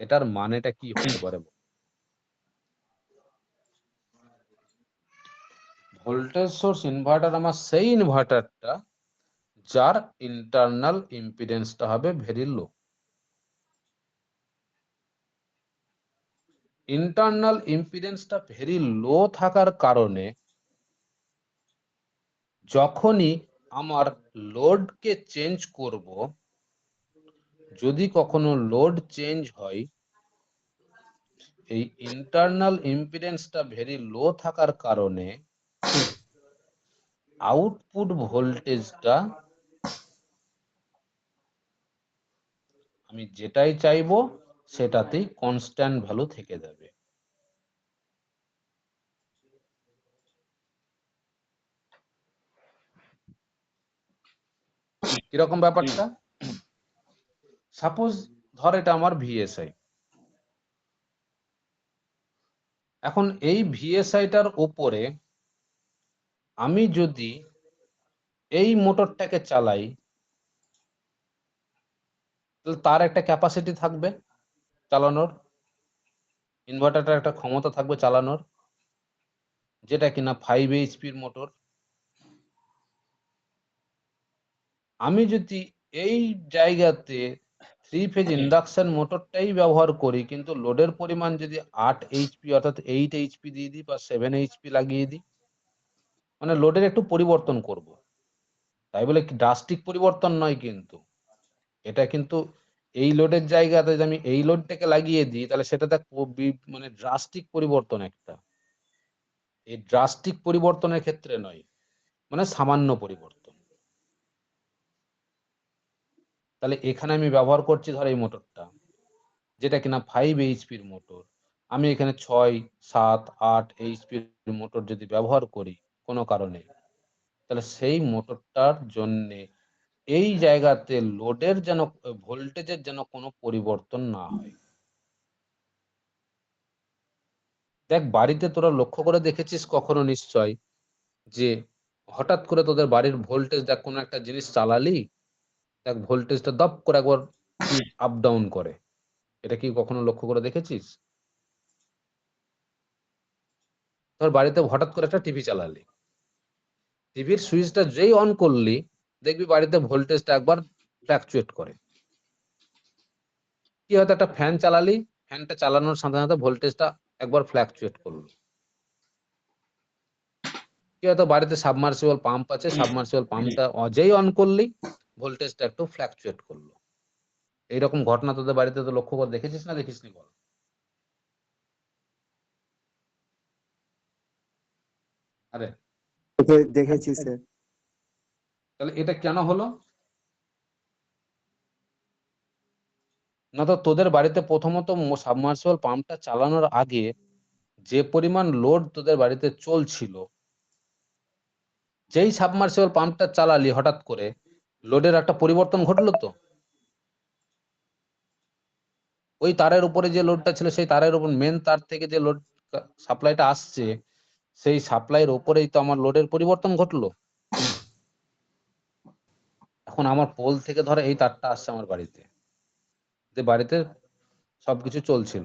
Speaker 2: এটার মানেটা কি হতে পারে? ভোল্টেজ সোর্স ইনভার্টার আমার সেই ইনভার্টারটা যার ইন্টারনাল ইম্পিডেন্সটা হবে ভেরি লো। ইন্টারনাল ইম্পিডেন্সটা ভেরি লো থাকার কারণে যখনই আমার লোডকে চেঞ্জ করব, যদি কখনো লোড চেঞ্জ হয়, এই ইন্টারনাল ইম্পিডেন্সটা ভেরি লো থাকার কারণে আউটপুট ভোল্টেজটা আমি যেটাই চাইবো সেটাতেই কনস্ট্যান্ট ভ্যালু থেকে যাবে। কিরকম ব্যাপারটা? সাপোজ ধর এটা আমার ভিএসআই। এখন এই ভিএসআইটার ওপরে আমি যদি এই মোটরটাকে চালাই, তাহলে তার একটা ক্যাপাসিটি থাকবে চালানোর, ইনভার্টারটার একটা ক্ষমতা থাকবে চালানোর, যেটা কিনা 5 এইচপির মোটর। আমি যদি এই জায়গাতে 3 ফেজ ইন্ডাকশন মোটরটাই ব্যবহার করি, কিন্তু লোডের পরিমাণ যদি 8 এইচপি অর্থাৎ 8 এইচপি দিয়ে দিই বা 7 এইচপি লাগিয়ে দিই, মানে লোডের একটু পরিবর্তন করব। তাই বলে কি ড্রাস্টিক পরিবর্তন নয়, কিন্তু এটা কিন্তু এই লোডের জায়গাতে যদি আমি এই লোডটাকে লাগিয়ে দিই, তাহলে সেটা দেখ মানে ড্রাস্টিক পরিবর্তন একটা। এই ড্রাস্টিক পরিবর্তনের ক্ষেত্রে নয়, মানে সামান্য পরিবর্তন। তাহলে এখানে আমি ব্যবহার করছি ধর এই মোটরটা, যেটা কিনা 5 এইচপির মোটর। আমি এখানে 6, 7, 8 এইচপির মোটর যদি ব্যবহার করি কোনো কারণে, তাহলে সেই মোটরটার জন্য এই জায়গাতে লোডের যেন ভোল্টেজের যেন কোনো পরিবর্তন না হয়। দেখ বাড়িতে তোরা লক্ষ্য করে দেখেছিস কখনো নিশ্চয়, যে হঠাৎ করে তোদের বাড়ির ভোল্টেজ দেখ কোনো একটা জিনিস চালালি, দেখ ভোল্টেজটা দপ করে একবার আপ ডাউন করে। এটা কি কখনো লক্ষ্য করে দেখেছিস? তোর বাড়িতে হঠাৎ করে একটা টিভি চালালি, টিভির সুইচটা যেই অন করলি, দেখবি বাড়িতে ভোল্টেজটা একবার ফ্ল্যাকচুয়েট করে। কি হয়তো একটা ফ্যান চালালি, ফ্যানটা চালানোর সাথে সাথে ভোল্টেজটা একবার ফ্ল্যাকচুয়েট করলো। কি হয়তো বাড়িতে সাবমার্সিবল পাম্প আছে, সাবমার্সিবল পাম্পটা যেই অন করলি ভোল্টেজটা একটু ফ্ল্যাকচুয়েট করলো। এইরকম ঘটনা তোদের বাড়িতে তো লক্ষ্য করে দেখেছিস না দেখিসনি বল? আরে
Speaker 3: দেখেছি স্যার।
Speaker 2: তাহলে এটা কেন হলো? না তো তোদের বাড়িতে প্রথমত সাবমার্সিবল পাম্পটা চালানোর আগে যে পরিমাণ লোড তোদের বাড়িতে চলছিল, যেই সাবমার্সিবল পাম্পটা চালালি হঠাৎ করে লোডের একটা পরিবর্তন ঘটলো তো। ওই তারের উপরে যে লোডটা ছিল, সেই তারের উপর মেন তার থেকে যে লোড সাপ্লাইটা আসছে, সেই সাপ্লাইয়ের উপরেই তো আমার লোডের পরিবর্তন ঘটলো। এখন আমার পোল থেকে ধরে এই তারটা আসছে আমার বাড়িতে, যে বাড়িতে সবকিছু চলছিল,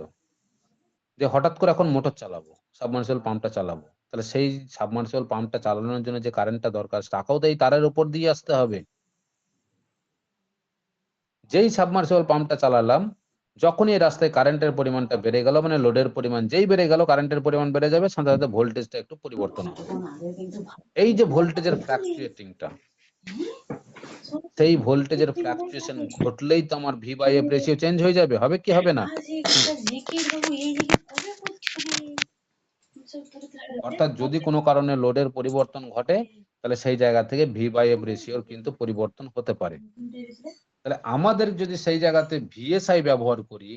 Speaker 2: যে হঠাৎ করে এখন মোটর চালাবো, সাবমার্সিবল পাম্পটা চালাবো, তাহলে সেই সাবমার্সিবল পাম্পটা চালানোর জন্য যে কারেন্টটা দরকার টাকাও তো এই তারের উপর দিয়ে আসতে হবে। যেই সাবমার্সিবল পাম্পটা চালালাম, যখনই এই রাস্তায় কারেন্টের পরিমাণটা বেড়ে গেল, মানে লোডের পরিমাণ যেই বেড়ে গেল, কারেন্টের পরিমাণ বেড়ে যাবে, সাথে সাথে ভোল্টেজটা একটু পরিবর্তন হবে। এই যে ভোল্টেজের ফ্ল্যাকচুয়েটিংটা, সেই ভোল্টেজের ফ্ল্যাকচুয়েশন ঘটলেই তো আমার V by F ratio change হয়ে যাবে, হবে কি হবে না? অর্থাৎ যদি কোনো কারণে লোডের পরিবর্তন ঘটে, তাহলে সেই জায়গা থেকে ভি বাই এফ রেশিওর কিন্তু পরিবর্তন হতে পারে। তাহলে আমাদের যদি সেই জায়গাতে ভিএসআই ব্যবহার করি,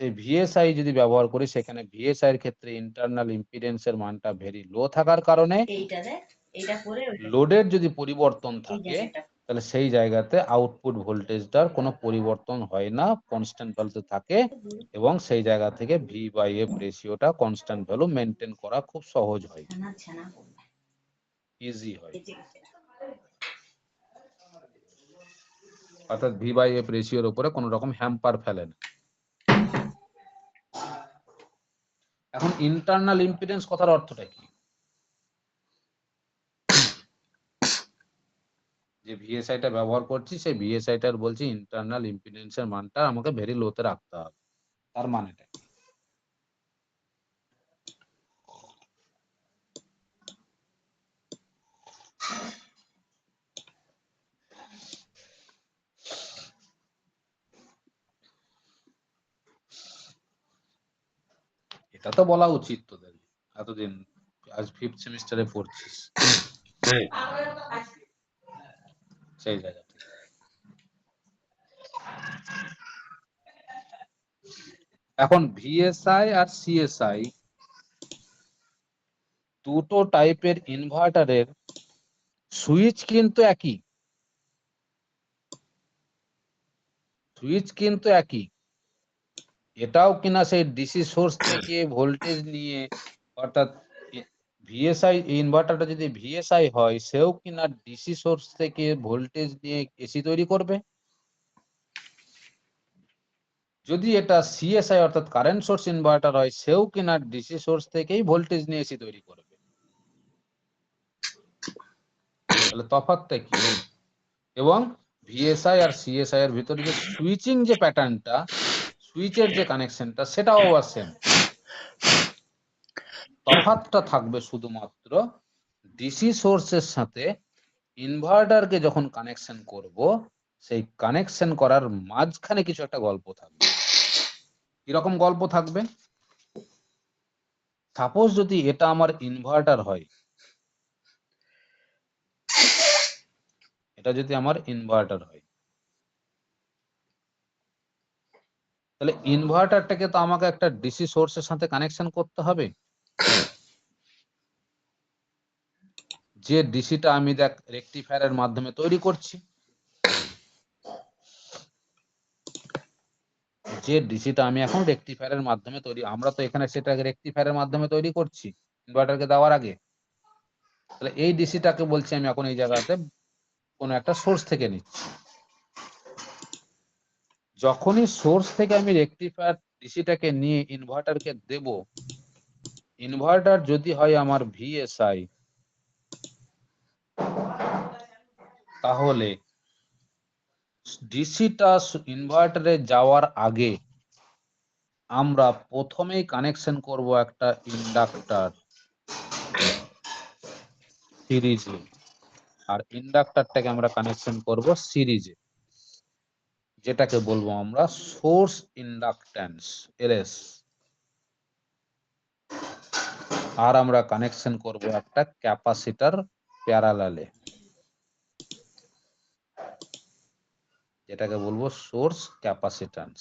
Speaker 2: এই ভিএসআই যদি ব্যবহার করি, সেখানে ভিএসআই এর ক্ষেত্রে ইন্টারনাল ইম্পিডেন্সের মানটা ভেরি লো থাকার কারণে লোডের যদি পরিবর্তন থাকে, তাহলে সেই জায়গাতে আউটপুট ভোল্টেজটার কোনো পরিবর্তন হয় না, কনস্ট্যান্ট ভ্যালুতে থাকে, এবং সেই জায়গা থেকে ভি বাই এফ রেশিওটা কনস্ট্যান্ট ভ্যালু মেনটেন করা খুব সহজ হয়, ইজি হয়। অর্থাৎ ভি বাই এফ রেশিওর উপরে কোনো রকম হ্যাম্পার ফেলে না। এখন ইন্টারনাল ইম্পিডেন্স কথার অর্থটা কি? যে ভিএসআইটা ব্যবহার করছি, সেই ভিএসআইটার বলছি ইন্টারনাল ইম্পিডেন্সের মানটা আমাকে ভেরি লোতে রাখতে হবে। তার মানেটা কি? এটা তো বলা উচিত তোদের, এতদিন আজ 5th সেমিস্টারে পড়ছিস, সেই জায়গা থেকে। এখন ভিএসআই আর সিএসআই দুটো টাইপের ইনভার্টারের সুইচ কিন্তু একই, সুইচ কিন্তু একই। এটাও কিনা সেই ডিসি সোর্স থেকে ভোল্টেজ নিয়ে, অর্থাৎ ভিএসআই ইনভার্টারটা যদি ভিএসআই হয়, সেও কিনা ডিসি সোর্স থেকে ভোল্টেজ নিয়ে এসি তৈরি করবে। যদি এটা সিএসআই অর্থাৎ কারেন্ট সোর্স ইনভার্টার হয়, সেও কিনা ডিসি সোর্স থেকেই ভোল্টেজ নিয়ে এসি তৈরি করবে। তাহলে তফাৎটা কি? এবং ভিএসআই আর সিএসআই এর ভিতরে যে সুইচিং যে প্যাটার্নটা, সুইচের যে কানেকশনটা, সেটাও আবার সেম। তফাৎটা থাকবে শুধুমাত্র ডিসি সোর্সের সাথে ইনভার্টারকে যখন কানেকশন করব, সেই কানেকশন করার মাঝখানে কিছু একটা গল্প থাকবে। কিরকম গল্প থাকবে? সাপোজ যদি এটা আমার ইনভার্টার হয়, এটা যদি আমার ইনভার্টার হয়, তাহলে ইনভার্টারটাকে তো আমাকে একটা ডিসি সোর্সের সাথে কানেকশন করতে হবে। যে ডিসিটা আমি দেখ রেকটিফায়ারের মাধ্যমে তৈরি করছি, যে ডিসিটা আমি এখন রেকটিফায়ারের মাধ্যমে তৈরি, আমরা তো এখানে সেটাকে রেকটিফায়ারের মাধ্যমে তৈরি করছি ইনভার্টারকে দেওয়ার আগে। তাহলে এই ডিসিটাকে বলছি আমি এখন এই জায়গাতে কোনো একটা সোর্স থেকে নিচ্ছি। যখনই সোর্স থেকে আমি রেকটিফায়ার ডিসিটাকে নিয়ে ইনভার্টারকে দেব, ইনভার্টার যদি হয় আমার ভিএসআই, তাহলে ডিসিটা ইনভার্টারে যাওয়ার আগে আমরা প্রথমেই কানেকশন করব একটা ইন্ডাক্টর সিরিজে, আর ইন্ডাক্টরটাকে আমরা কানেকশন করব সিরিজে, যেটাকে বলবো আমরা সোর্স ইন্ডাক্টেন্স এলএস। আর আমরা কানেকশন করব একটা ক্যাপাসিটর প্যারালালে, যেটাকে বলবো সোর্স ক্যাপাসিট্যান্স।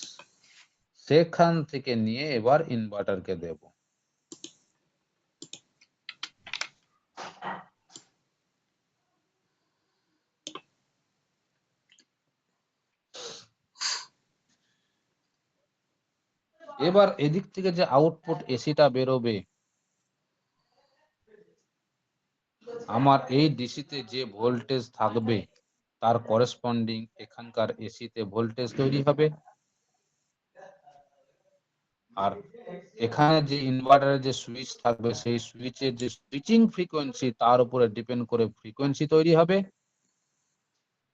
Speaker 2: সেখান থেকে নিয়ে এবার ইনভার্টারকে দেব। এবার এদিক থেকে যে আউটপুট এসিটা বেরোবে, আমার এই ডিসিতে যে ভোল্টেজ থাকবে তার করেসপন্ডিং এখানকার এসিতে ভোল্টেজ তৈরি হবে। আর এখানে যে ইনভার্টারের যে সুইচ থাকবে, সেই সুইচের যে সুইচিং ফ্রিকোয়েন্সি, তার উপরে ডিপেন্ড করে ফ্রিকোয়েন্সি তৈরি হবে।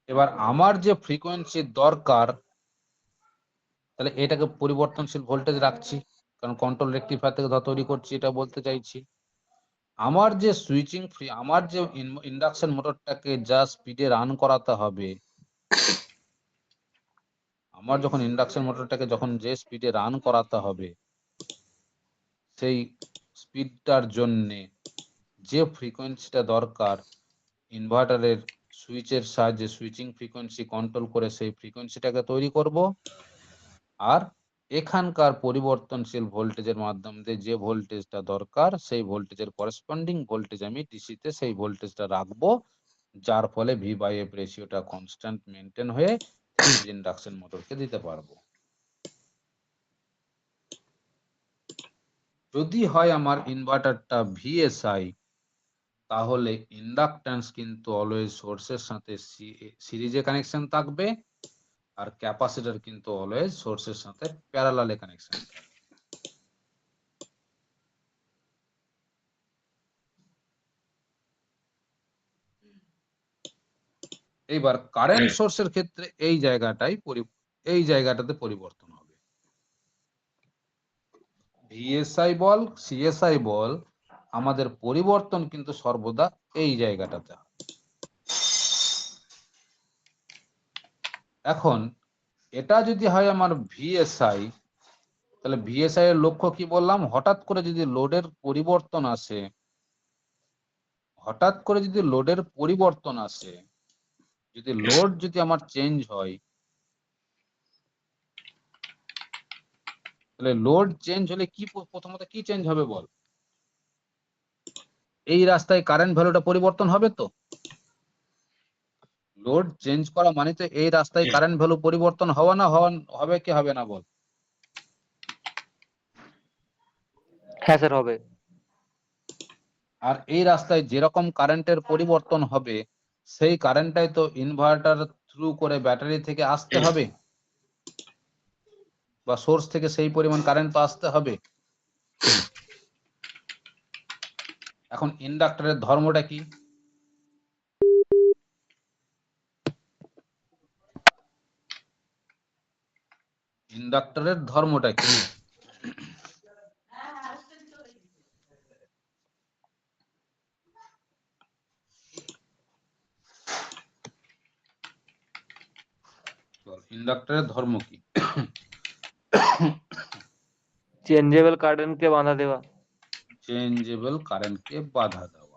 Speaker 2: এবার আমার যে ফ্রিকোয়েন্সির দরকার, তাহলে এটাকে পরিবর্তনশীল ভোল্টেজ রাখছি, কারণ কন্ট্রোল রেকটিফায়ার থেকে ধর তৈরি করছি, এটা বলতে চাইছি। আমার যে সুইচিং ফ্রি, আমার যে ইন্ডাকশন মোটরটাকে যা স্পিডে রান করাতে হবে, আমার যখন ইন্ডাকশন মোটরটাকে যখন যে স্পিডে রান করাতে হবে, সেই স্পিডটার জন্যে যে ফ্রিকোয়েন্সিটা দরকার, ইনভার্টারের সুইচের সাহায্যে সুইচিং ফ্রিকোয়েন্সি কন্ট্রোল করে সেই ফ্রিকোয়েন্সিটাকে তৈরি করব। আর এখানকার পরিবর্তনশীল ভোল্টেজের মাধ্যমে যে ভোল্টেজটা দরকার, সেই ভোল্টেজের করেসপন্ডিং ভোল্টেজ আমি ডিসিতে সেই ভোল্টেজটা রাখবো, যার ফলে V/F রেশিওটা কনস্ট্যান্ট মেনটেন হয়ে সিরিজ ইন্ডাকশন মোটরকে দিতে পারবো। যদি হয় আমার ইনভার্টারটা VSI, তাহলে ইন্ডাকট্যান্স কিন্তু অলওয়েজ সোর্সের সাথে সিরিজে কানেকশন থাকবে, আর ক্যাপাসিটর কিন্তু অলওয়েজ সোর্সের সাথে প্যারালালে কানেকশন থাকবে। এইবার কারেন্ট সোর্সের ক্ষেত্রে এই জায়গাটাতে পরিবর্তন হবে। ভিএসআই বল, সিএসআই বল, আমাদের পরিবর্তন কিন্তু সর্বদা এই জায়গাটাতে হবে। এখন এটা যদি হয় আমার ভিএসআই, তাহলে ভিএসআই এর লক্ষ্য কি বললাম? হঠাৎ করে যদি লোডের পরিবর্তন আসে, যদি লোড যদি আমার চেঞ্জ হয়, তাহলে লোড চেঞ্জ হলে কি প্রথমত কি চেঞ্জ হবে বল? এই রাস্তায় কারেন্ট ভ্যালুটা পরিবর্তন হবে তো। লোড চেঞ্জ করা মানে তো এই রাস্তায় কারেন্ট ভ্যালু পরিবর্তন হবে কি হবে না বল?
Speaker 4: হ্যাঁ স্যার হবে।
Speaker 2: আর এই রাস্তায় যেরকম কারেন্টের পরিবর্তন হবে, সেই কারেন্টটাই তো ইনভার্টার থ্রু করে ব্যাটারি থেকে আসতে হবে, বা সোর্স থেকে সেই পরিমাণ কারেন্ট তো আসতে হবে। এখন ইন্ডাক্টরের ধর্মটা কি? ইন্ডাক্টরের ধর্মটা কি? ইন্ডাক্টরের ধর্ম কি?
Speaker 4: চেঞ্জেবল কারেন্টকে বাধা দেওয়া।
Speaker 2: চেঞ্জেবল কারেন্টকে বাধা দেওয়া।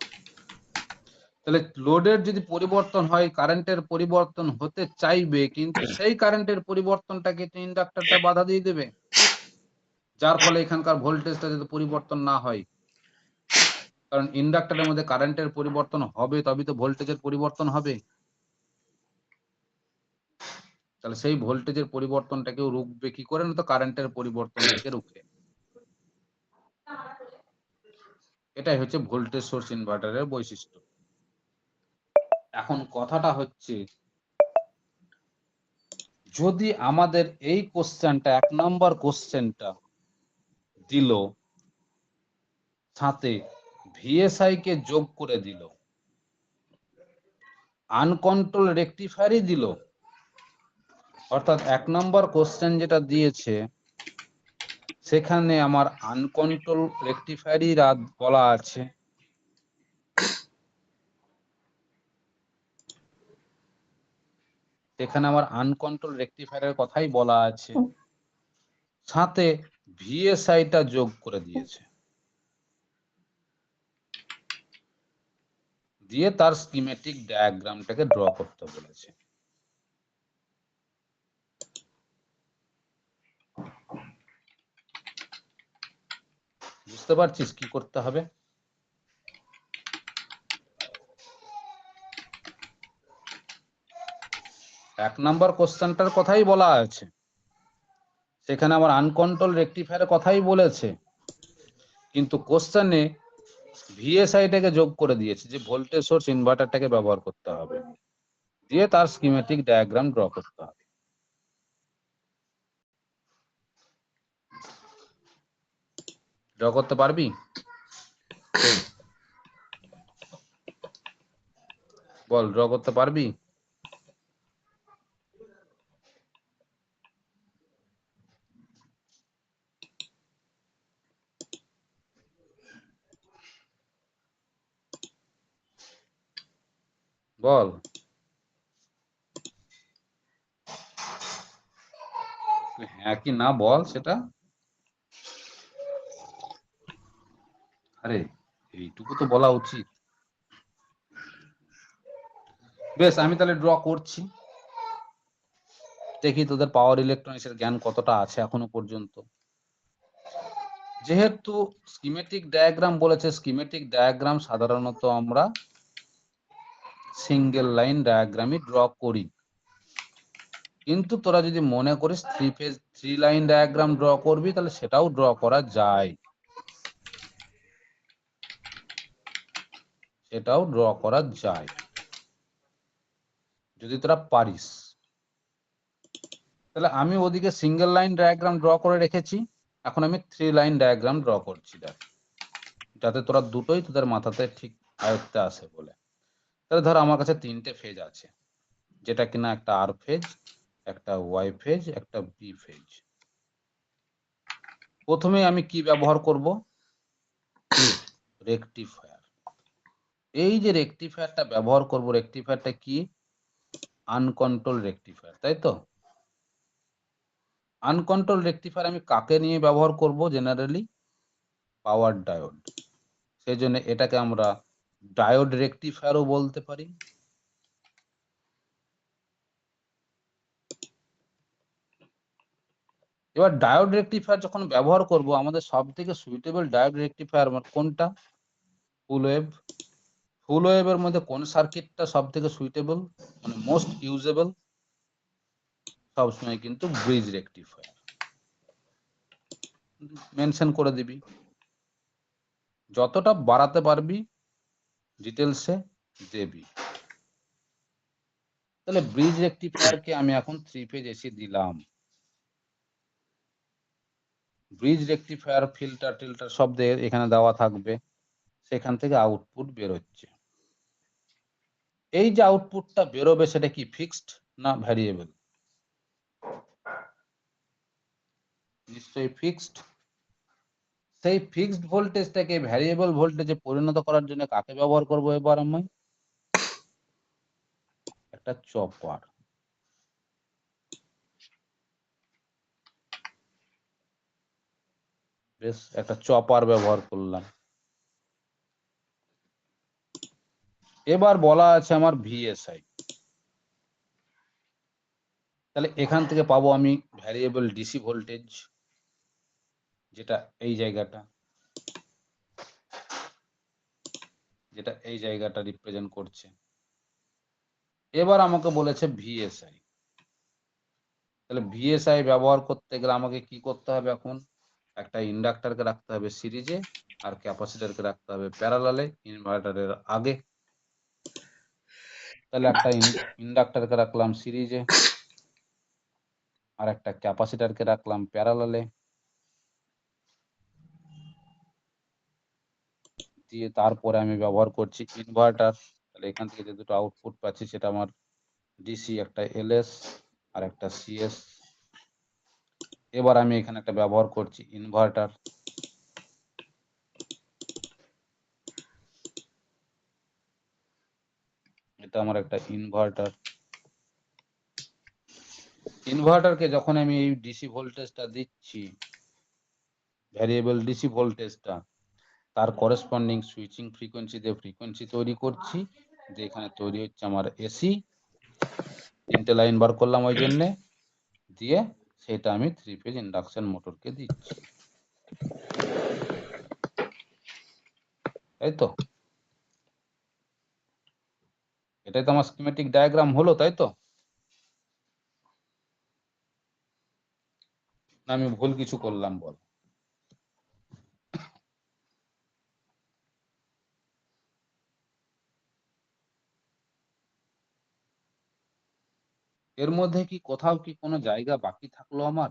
Speaker 2: তাহলে লোডের যদি পরিবর্তন হয়, কারেন্টের পরিবর্তন হতে চাইবে, কিন্তু সেই কারেন্টের পরিবর্তনটাকে ইন্ডাক্টরটা বাধা দিয়ে দেবে, যার ফলে এখানকার ভোল্টেজটা যদি পরিবর্তন না হয়। কারণ ইন্ডাক্টরের মধ্যে কারেন্টের পরিবর্তন হবে, তবেই তো ভোল্টেজের পরিবর্তন হবে। তাহলে সেই ভোল্টেজের পরিবর্তনটাকেও রুখবে কি করে? না তো কারেন্টের পরিবর্তনটাকে রুখে। এটাই হচ্ছে ভোল্টেজ সোর্স ইনভার্টারের বৈশিষ্ট্য। এখন কথাটা হচ্ছে, যদি আমাদের এই কোশ্চেনটা 1 নম্বর কোশ্চেনটা দিল, সাথে ভিএসআই কে যোগ করে দিল, আনকন্ট্রোল রেকটিফায়ারই দিল, অর্থাৎ 1 নম্বর কোশ্চেন যেটা দিয়েছে সেখানে আমার আনকন্ট্রোল রেকটিফায়ারই বলা আছে। এখানে আমার আনকন্ট্রোল রেকটিফায়ারের কথাই বলা আছে, সাথে ভিএসআইটা যোগ করে দিয়েছে, দিয়ে তার স্কিমেটিক ডায়াগ্রামটাকে ড্র করতে বলেছে। বুঝতে পারছিস কি করতে হবে? এক নাম্বার কোশ্চেনটার কথাই বলা আছে, সেখানে আমার আনকন্ট্রোল রেকটিফায়ারের কথাই বলেছে, কিন্তু কোশ্চেনে ভিএসআইটাকে যোগ করে দিয়েছে, যে ভোল্টেজ সোর্স ইনভার্টারটাকে ব্যবহার করতে হবে, দিয়ে তার স্কিমেটিক ডায়াগ্রাম ড্র করতে হবে। ড্র করতে পারবি? বল, ড্র করতে পারবি? বল। তুই হ্যাঁ কি না বল সেটা। আরে এইটুকু তো বলা উচিত। বেশ, আমি তাহলে ড্র করছি, দেখি তোদের পাওয়ার ইলেকট্রনিক্স এর জ্ঞান কতটা আছে এখনো পর্যন্ত। যেহেতু স্কিমেটিক ডায়াগ্রাম বলেছে, স্কিমেটিক ডায়াগ্রাম সাধারণত আমরা সিঙ্গেল লাইন ডায়াগ্রামই ড্র করি, কিন্তু তোরা যদি মনে করিস থ্রি লাইন ডায়াগ্রাম ড্র করবি তাহলে সেটাও ড্র করা যায়, সেটাও ড্র করা যায় যদি তোরা পারিস। তাহলে আমি ওদিকে সিঙ্গেল লাইন ডায়াগ্রাম ড্র করে রেখেছি, এখন আমি থ্রি লাইন ডায়াগ্রাম ড্র করছি, দেখ, যাতে তোরা দুটোই তোদের মাথাতে ঠিক আয়ত্তে আসে বলে। তাহলে ধর আমার কাছে তিনটে ফেজ আছে, যেটা কিনা একটা আর ফেজ, একটা ওয়াই ফেজ, একটা বি ফেজ। প্রথমে আমি কি ব্যবহার করব? রেকটিফায়ার। এই যে রেকটিফায়ারটা ব্যবহার করব, রেকটিফায়ারটা কি? আনকন্ট্রোল রেকটিফায়ার, তাই তো? আনকন্ট্রোল রেকটিফায়ার আমি কাকে নিয়ে ব্যবহার করব? জেনারেলি পাওয়ার ডায়োড। সেই জন্য এটাকে আমরা ডায়োড রেকটিফায়ারও বলতে পারি। এবার ডায়োড রেকটিফায়ার যখন ব্যবহার করব, আমাদের সব থেকে সুইটেবল ডায়োড রেকটিফায়ার কোনটা? ফুল ওয়েভ। ফুল ওয়েভের মধ্যে কোন সার্কিটটা সব থেকে সুইটেবল, মানে মোস্ট ইউজেবল? সবসময় কিন্তু ব্রিজ রেকটিফায়ার। মেনশন করে দিবি, যতটা বাড়াতে পারবি ডিটেলসে দেবি। তাহলে ব্রিজ রেকটিফায়ারকে আমি এখন থ্রি ফেজ এসি দিলাম। ব্রিজ রেকটিফায়ার ফিল্টার টিল্টার সব এখানে দেওয়া থাকবে, সেখান থেকে আউটপুট বেরোচ্ছে। এই যে আউটপুটটা বেরোবে সেটা কি ফিক্সড না ভ্যারিয়েবল? নিশ্চয়ই ফিক্সড। সেই ফিক্সড ভোল্টেজটাকে ভ্যারিয়েবল ভোল্টেজে পরিণত করার জন্য কাকে ব্যবহার করব এবার আমি? একটা চপার। বেশ, একটা চপার ব্যবহার করলাম। এবার বলা আছে আমার ভিএসআই। তাহলে এখান থেকে পাবো আমি ভ্যারিয়েবল ডিসি ভোল্টেজ, যেটা এই জায়গাটা, যেটা এই জায়গাটা রিপ্রেজেন্ট করছে। এবার আমাকে বলেছে ভিএসআই। তাহলে ভিএসআই ব্যবহার করতে গেলে আমাকে কি করতে হবে? এখন একটা ইন্ডাক্টরকে রাখতে হবে সিরিজে, আর ক্যাপাসিটরকে রাখতে হবে প্যারালালে ইনভার্টারের আগে। তাহলে একটা ইন্ডাক্টরকে রাখলাম সিরিজে, আর একটা ক্যাপাসিটরকে রাখলাম প্যারালালে, দিয়ে তারপরে আমি ব্যবহার করছি ইনভার্টার। তাহলে এখান থেকে যে দুটো আউটপুট পাচ্ছি সেটা আমার ডিসি, একটা এলএস আর একটা সিএস। এবার আমি এখানে একটা ব্যবহার করছি ইনভার্টার। এটা আমার একটা ইনভার্টার। ইনভার্টারকে যখন আমি এই ডিসি ভোল্টেজটা দিচ্ছি, ভ্যারিয়েবল ডিসি ভোল্টেজটা, তার করেসপন্ডিং সুইচিং ফ্রিকোয়েন্সি দিয়ে ফ্রিকোয়েন্সি তৈরি করছি, যে এখানে তৈরি হচ্ছে আমার এসি। তিনটে লাইন বার করলাম ওই জন্যে, দিয়ে সেটা আমি থ্রি ফেজ ইন্ডাকশন মোটরকে দিচ্ছি, তাই তো? এটাই তো আমার স্কিমেটিক ডায়াগ্রাম হলো, তাই তো? না আমি ভুল কিছু করলাম বল? এর মধ্যে কি কোথাও কি কোনো জায়গা বাকি থাকলো আমার?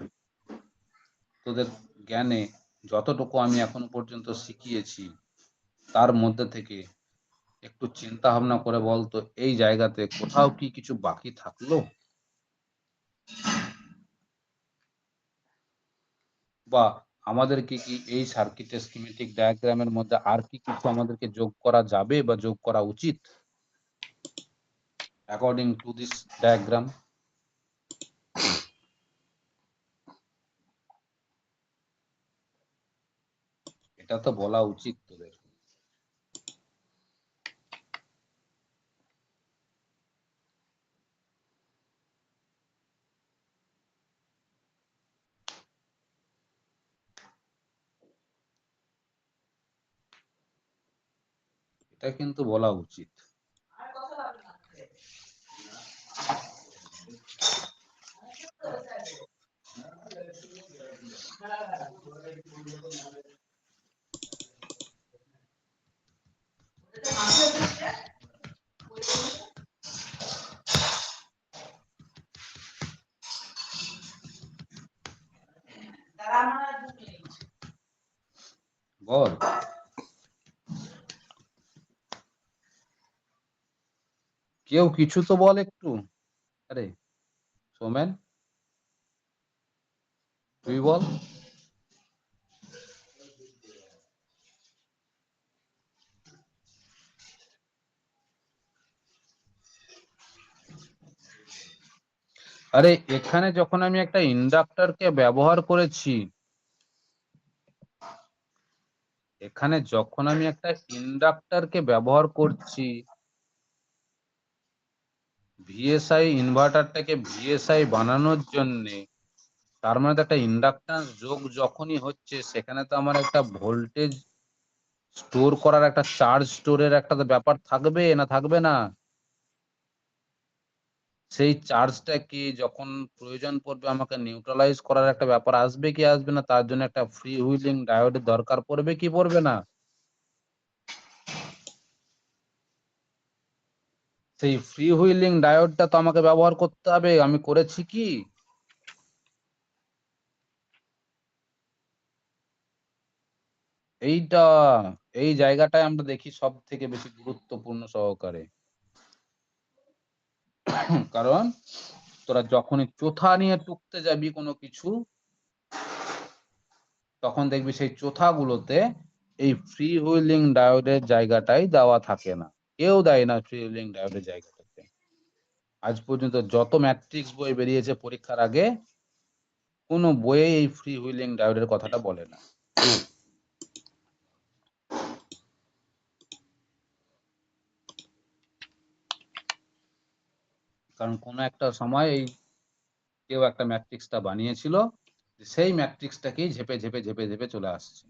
Speaker 2: তোদের জ্ঞানে যতটুকু আমি এখনো পর্যন্ত শিখিয়েছি তার মধ্যে থেকে একটু চিন্তা ভাবনা করে বলতো, এই জায়গাতে কোথাও কি কিছু বাকি থাকলো? বা আমাদেরকে কি এই সার্কিটের স্কিমেটিক ডায়াগ্রামের মধ্যে আর কি কিছু আমাদেরকে যোগ করা যাবে বা যোগ করা উচিত? according to this diagram. এটা তো বলা উচিত তোদের। এটা কিন্তু বলা উচিত। বল কেউ কিছু তো বল একটু। আরে সোমেন তুই বল। আরে এখানে যখন আমি একটা ইন্ডাক্টরকে ব্যবহার করেছি, এখানে যখন আমি একটা ইন্ডাক্টরকে ব্যবহার করছি, ভিএসআই ইনভার্টারটাকে ভিএসআই বানানোর জন্য, তার মানে একটা ইন্ডাক্ট্যান্স যোগ যখনই হচ্ছে সেখানে তো আমার একটা ভোল্টেজ স্টোর করার, একটা চার্জ স্টোরের একটা তো ব্যাপার থাকবে না থাকবে না? সেই চার্জটা কি যখন প্রয়োজন পড়বে আমাকে নিউট্রালাইজ করার একটা ব্যাপার আসবে কি আসবে না? তার জন্য একটা ফ্রি হুইলিং ডায়োডের দরকার পড়বে কি পড়বে না? সেই ফ্রি হুইলিং ডায়োডটা তো আমাকে ব্যবহার করতে হবে। আমি করেছি কি? এইটা, এই জায়গাটায় আমরা দেখি সব থেকে বেশি গুরুত্বপূর্ণ সহকারে। কারণ তোরা যখনই চোথা নিয়ে টুকতে যাবি কোনো কিছু, তখন দেখবি সেই চোথাগুলোতে এই ফ্রি হুইলিং ডায়োডের জায়গাটাই দেওয়া থাকে না। কেউ দেয় না ফ্রি হুইলিং ডায়োডের জায়গাটাতে। আজ পর্যন্ত যত ম্যাট্রিক্স বই বেরিয়েছে পরীক্ষার আগে, কোনো বইয়ে এই ফ্রি হুইলিং ডায়োডের কথাটা বলে না। কারণ কোনো একটা সময় এই কেউ একটা ম্যাট্রিক্সটা বানিয়েছিল, সেই ম্যাট্রিক্সটাকেই ঝেপে ঝেপে ঝেপে ঝেপে চলে আসছে।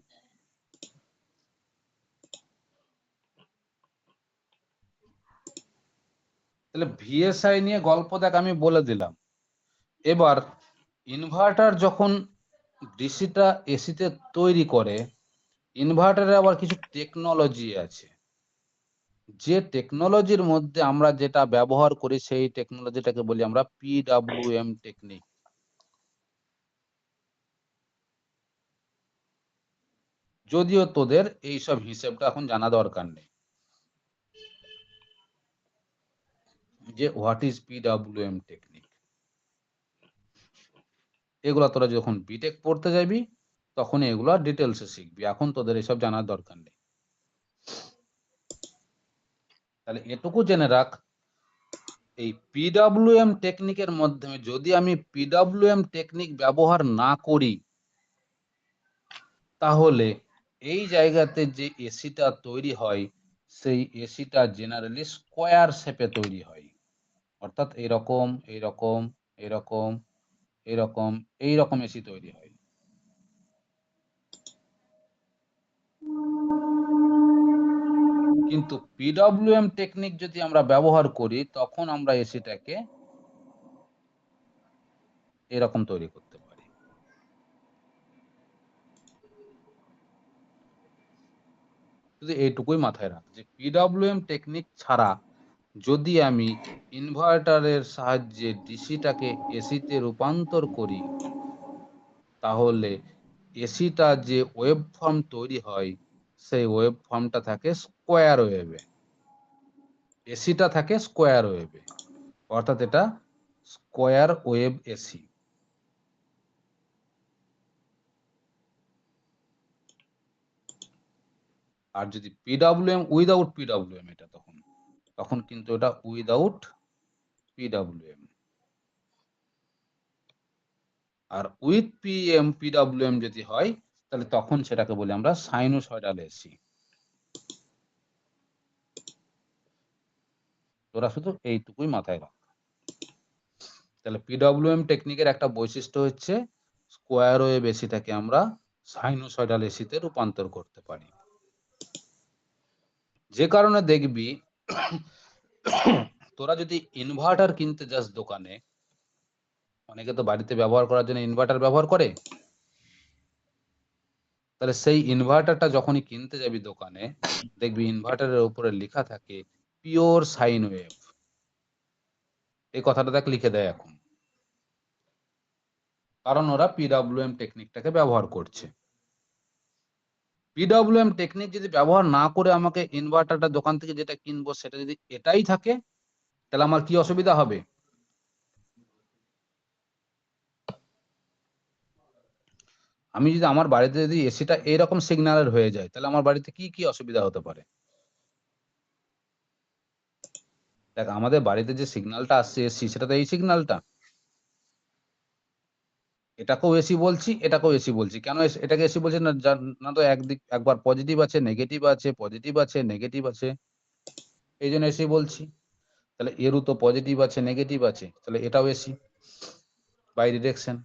Speaker 2: তাহলে ভিএসআই নিয়ে গল্প দেখ আমি বলে দিলাম। এবার ইনভার্টার যখন ডিসিটা এসিতে তৈরি করে, ইনভার্টারে আবার কিছু টেকনোলজি আছে। যে টেকনোলজির মধ্যে আমরা যেটা ব্যবহার করি সেই টেকনোলজিটাকে বলি আমরা পিডব্লিউএম টেকনিক। যদিও তোদের এইসব হিসেবটা এখন জানা দরকার নেই, যে হোয়াট ইজ পিডব্লিউএম টেকনিক। এগুলো তোরা যখন বিটেক পড়তে যাবি তখন এগুলো ডিটেলসে শিখবি, এখন তোদের এসব জানার দরকার নেই। তাহলে এটুকু জেনে রাখ, এই পিডব্লিউএম টেকনিকের মাধ্যমে যদি আমি পিডব্লিউএম টেকনিক ব্যবহার না করি, তাহলে এই জায়গাতে যে এসিটা তৈরি হয় সেই এসিটা জেনারেলি স্কোয়ার শেপে তৈরি হয়। অর্থাৎ এরকম এরকম এরকম এরকম এইরকম এসি তৈরি হয়। কিন্তু পিডব্লিউএম টেকনিক যদি আমরা ব্যবহার করি তখন আমরা এসিটাকে এরকম তৈরি করতে পারি। শুধু এইটুকুই মাথায় রাখ যে পিডব্লিউএম টেকনিক ছাড়া যদি আমি ইনভার্টারের সাহায্যে ডিসিটাকে এসিতে রূপান্তর করি, তাহলে এসিটা যে ওয়েভ ফর্ম তৈরি হয় সেই ওয়েভ ফর্মটা থাকে স্কোয়ার ওয়েভে। এসিটা থাকে স্কোয়ার ওয়েভে, অর্থাৎ এটা স্কোয়ার ওয়েভ এসি। আর যদি পিডব্লিউএম উইদাউট পিডব্লিউএম, এটা তখন কিন্তু এটা উইদাউট PWM, আর উইথ PWM যদি হয় তাহলে তখন সেটাকে বলি আমরা সাইনোসয়েডাল এসি। তোরা শুধু এইটুকুই মাথায় রাখ। তাহলে PWM টেকনিকের একটা বৈশিষ্ট্য হচ্ছে স্কোয়ার ওয়েভ এসিটাকে আমরা সাইনোসয়েডাল এসিতে রূপান্তর করতে পারি। যে কারণে দেখবি তোরা যদি ইনভার্টার কিনতে যাস দোকানে, অনেকে তো বাড়িতে ব্যবহার করার জন্য ইনভার্টার ব্যবহার করে, তাহলে সেই ইনভার্টারটা যখনই কিনতে যাবি দোকানে, দেখবি ইনভার্টারের উপরে লেখা থাকে পিওর সাইন ওয়েভ। এই কথাটা দেখ লিখে দেয় এখন, কারণ ওরা PWM টেকনিকটাকে ব্যবহার করছে। PWM টেকনিক যদি ব্যবহার না করে আমাকে ইনভার্টারটা দোকান থেকে যেটা কিনবো সেটা যদি এটাই থাকে, তাহলে আমার কি অসুবিধা হবে? আমি যদি আমার বাড়িতে যদি এসিটা এইরকম সিগন্যালের হয়ে যায়, তাহলে আমার বাড়িতে কি কি অসুবিধা হতে পারে? দেখ, আমাদের বাড়িতে যে সিগন্যালটা আসছে এসি, সেটা তো এই সিগন্যালটা। এটাকেও এসি বলছি, এটাকেও এসি বলছি। কেন এটাকে এসি বলছি না? না তো একদিক একবার পজিটিভ আছে, নেগেটিভ আছে, পজিটিভ আছে, নেগেটিভ আছে, এই জন্য এসি বলছি। তাহলে এরও তো পজিটিভ আছে, নেগেটিভ আছে, তাহলে এটাও এসি বাই ডিরেকশন।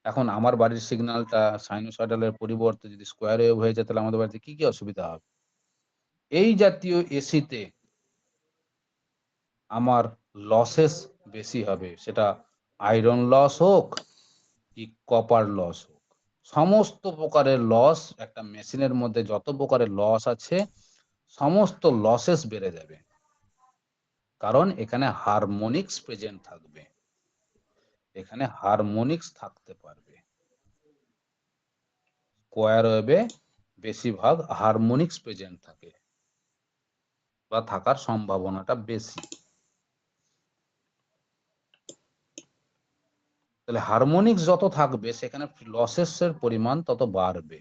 Speaker 2: এখন আমার বাড়ির সিগন্যালটা সাইনোসয়েডালের পরিবর্তে যদি স্কোয়ার ওয়েভ হয়ে যায়, তাহলে আমাদের বাড়িতে কি কি অসুবিধা হবে? এই জাতীয় এসিতে আমার লসেস বেশি হবে, সেটা আয়রন লস হোক কি কপার লস হোক। সমস্ত প্রকারের লস, একটা মেশিনের মধ্যে যত প্রকারের লস আছে সমস্ত লসেস বেড়ে যাবে, কারণ এখানে হারমোনিক্স প্রেজেন্ট থাকবে, এখানে হারমোনিক্স থাকতে পারবে। স্কোয়ার ওয়েভে বেশিরভাগ হারমোনিক্স প্রেজেন্ট থাকে বা থাকার সম্ভাবনাটা বেশি। তাহলে হারমোনিক্স যত থাকবে সেখানে লসেসের পরিমাণ তত বাড়বে,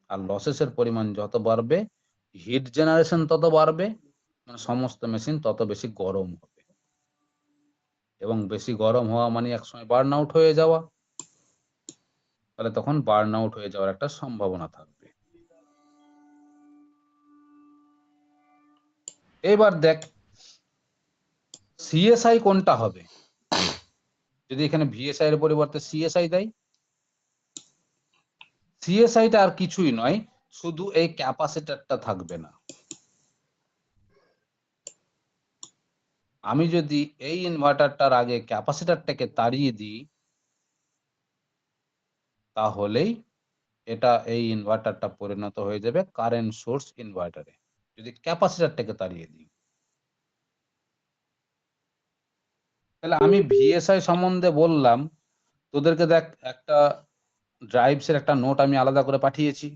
Speaker 2: আর লসেসের পরিমাণ যত বাড়বে হিট জেনারেশন তত বাড়বে, মানে সমস্ত মেশিন তত বেশি গরম হবে, এবং বেশি গরম হওয়া মানে একসময় বার্ন আউট হয়ে যাওয়া, তাহলে তখন বার্ন আউট হয়ে যাওয়ার একটা সম্ভাবনা থাকবে। এবার দেখ সিএসআই কোনটা হবে, যদি এখানে ভিএসআই এর পরিবর্তে সিএসআই দেয়। সিএসআইটা আর কিছুই নয়, শুধু এই ক্যাপাসিটরটা থাকবে না। আমি যদি এই ইনভার্টারটার আগে ক্যাপাসিটরটাকে তাড়িয়ে দিই, তাহলেই এটা এই ইনভার্টারটা পরিণত হয়ে যাবে কারেন্ট সোর্স ইনভার্টারে, যদি ক্যাপাসিটরটাকে তাড়িয়ে দিই। তাহলে আমি ভিএসআই সম্বন্ধে বললাম, তোদেরকে দেখ একটা ড্রাইভস এর একটা নোট আমি আলাদা করে পাঠিয়েছি,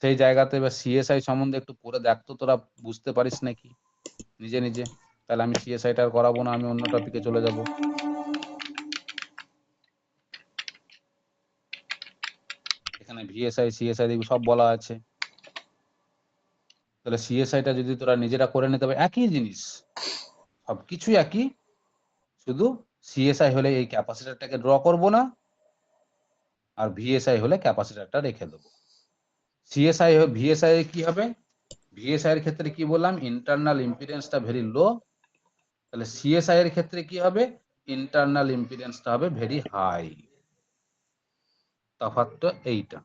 Speaker 2: সেই জায়গাতে এবার সিএসআই সম্বন্ধে একটু পড়ে দেখতো, তোরা বুঝতে পারিস নাকি নিজে নিজে। তাহলে আমি সিএসআইটা আর করাবো না, আমি অন্য টপিকে চলে যাব। এখানে ভিএসআই সিএসআই দেখবি সব বলা আছে। তাহলে সিএসআইটা যদি তোরা নিজেরা করে নিতে পারে, একই জিনিস, সবকিছু একই, শুধু সিএসআই হলে এই ক্যাপাসিটরটাকে ড্র করব না, আর ভিএসআই হলে ক্যাপাসিটরটা রেখে দেবো। সিএসআই ভিএসআই কি হবে? ভিএসআই এর ক্ষেত্রে কি বললাম, ইন্টারনাল ইম্পিডেন্সটা ভেরি লো, তাহলে সিএসআই এর ক্ষেত্রে কি হবে, ইন্টারনাল ইম্পিডেন্সটা হবে ভেরি হাই। তফাৎটা এইটা।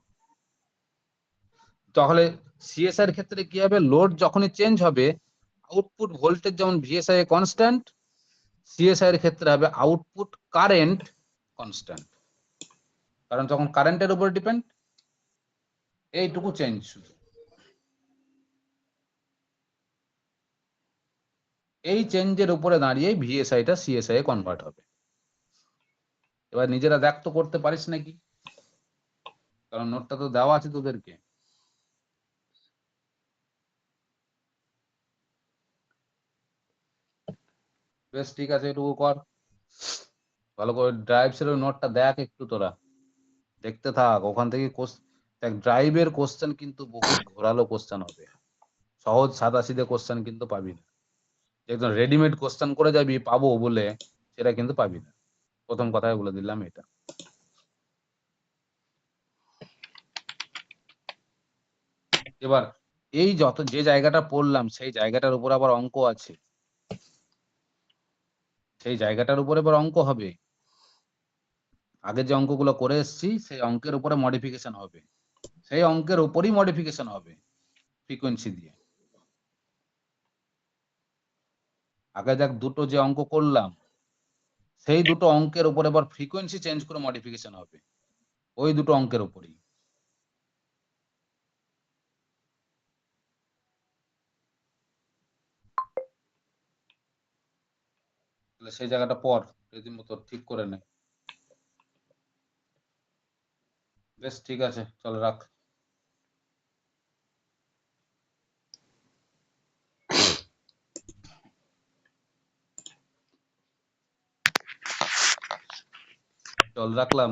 Speaker 2: তাহলে সিএসআই এর ক্ষেত্রে কি হবে, লোড যখনই চেঞ্জ হবে আউটপুট ভোল্টেজ যেমন ভিএসআই এ কনস্ট্যান্ট, সিএসআই এর ক্ষেত্রে হবে আউটপুট কারেন্ট কনস্ট্যান্ট, কারণ তখন কারেন্টের উপর ডিপেন্ড। এইটুকু চেঞ্জ শুধু, এই চেঞ্জের উপরে দাঁড়িয়ে ভিএসআইটা সিএসআই এ কনভার্ট হবে। এবার নিজেরা দেখ তো করতে পারিস নাকি, কারণ নোটটা তো দেওয়া আছে তোদেরকে। বেশ ঠিক আছে, এটুকু কর ভালো করে। ড্রাইভস এর নোটটা দেখ একটু, তোরা দেখতে থাক, ওখান থেকে দেখ ড্রাইভের কোশ্চেন কিন্তু বহুত ঘোরালো কোশ্চেন হবে, সহজ সাদাসিধে কোশ্চেন কিন্তু পাবি না। একদম রেডিমেড কোশ্চেন করে যাবি পাবো বলে সেটা কিন্তু পাবি না। প্রথম কথায় বলে দিলাম এটা। এবার এই যে জায়গাটা পড়লাম সেই জায়গাটার উপর আবার অঙ্ক আছে, সেই জায়গাটার উপরে এবার অঙ্ক হবে। আগে যে অঙ্কগুলো করে এসেছি সেই অঙ্কের উপরে মডিফিকেশন হবে, সেই অঙ্কের উপরই মডিফিকেশন হবে ফ্রিকোয়েন্সি দিয়ে। আগে দেখ দুটো যে অঙ্ক করলাম সেই দুটো অঙ্কের উপর এবার ফ্রিকোয়েন্সি চেঞ্জ করে মডিফিকেশন হবে ওই দুটো অঙ্কের উপরই। তাহলে সেই জায়গাটা পর রীতিমতো ঠিক করে নে। বেশ ঠিক আছে, চল রাখ। চল রাখলাম।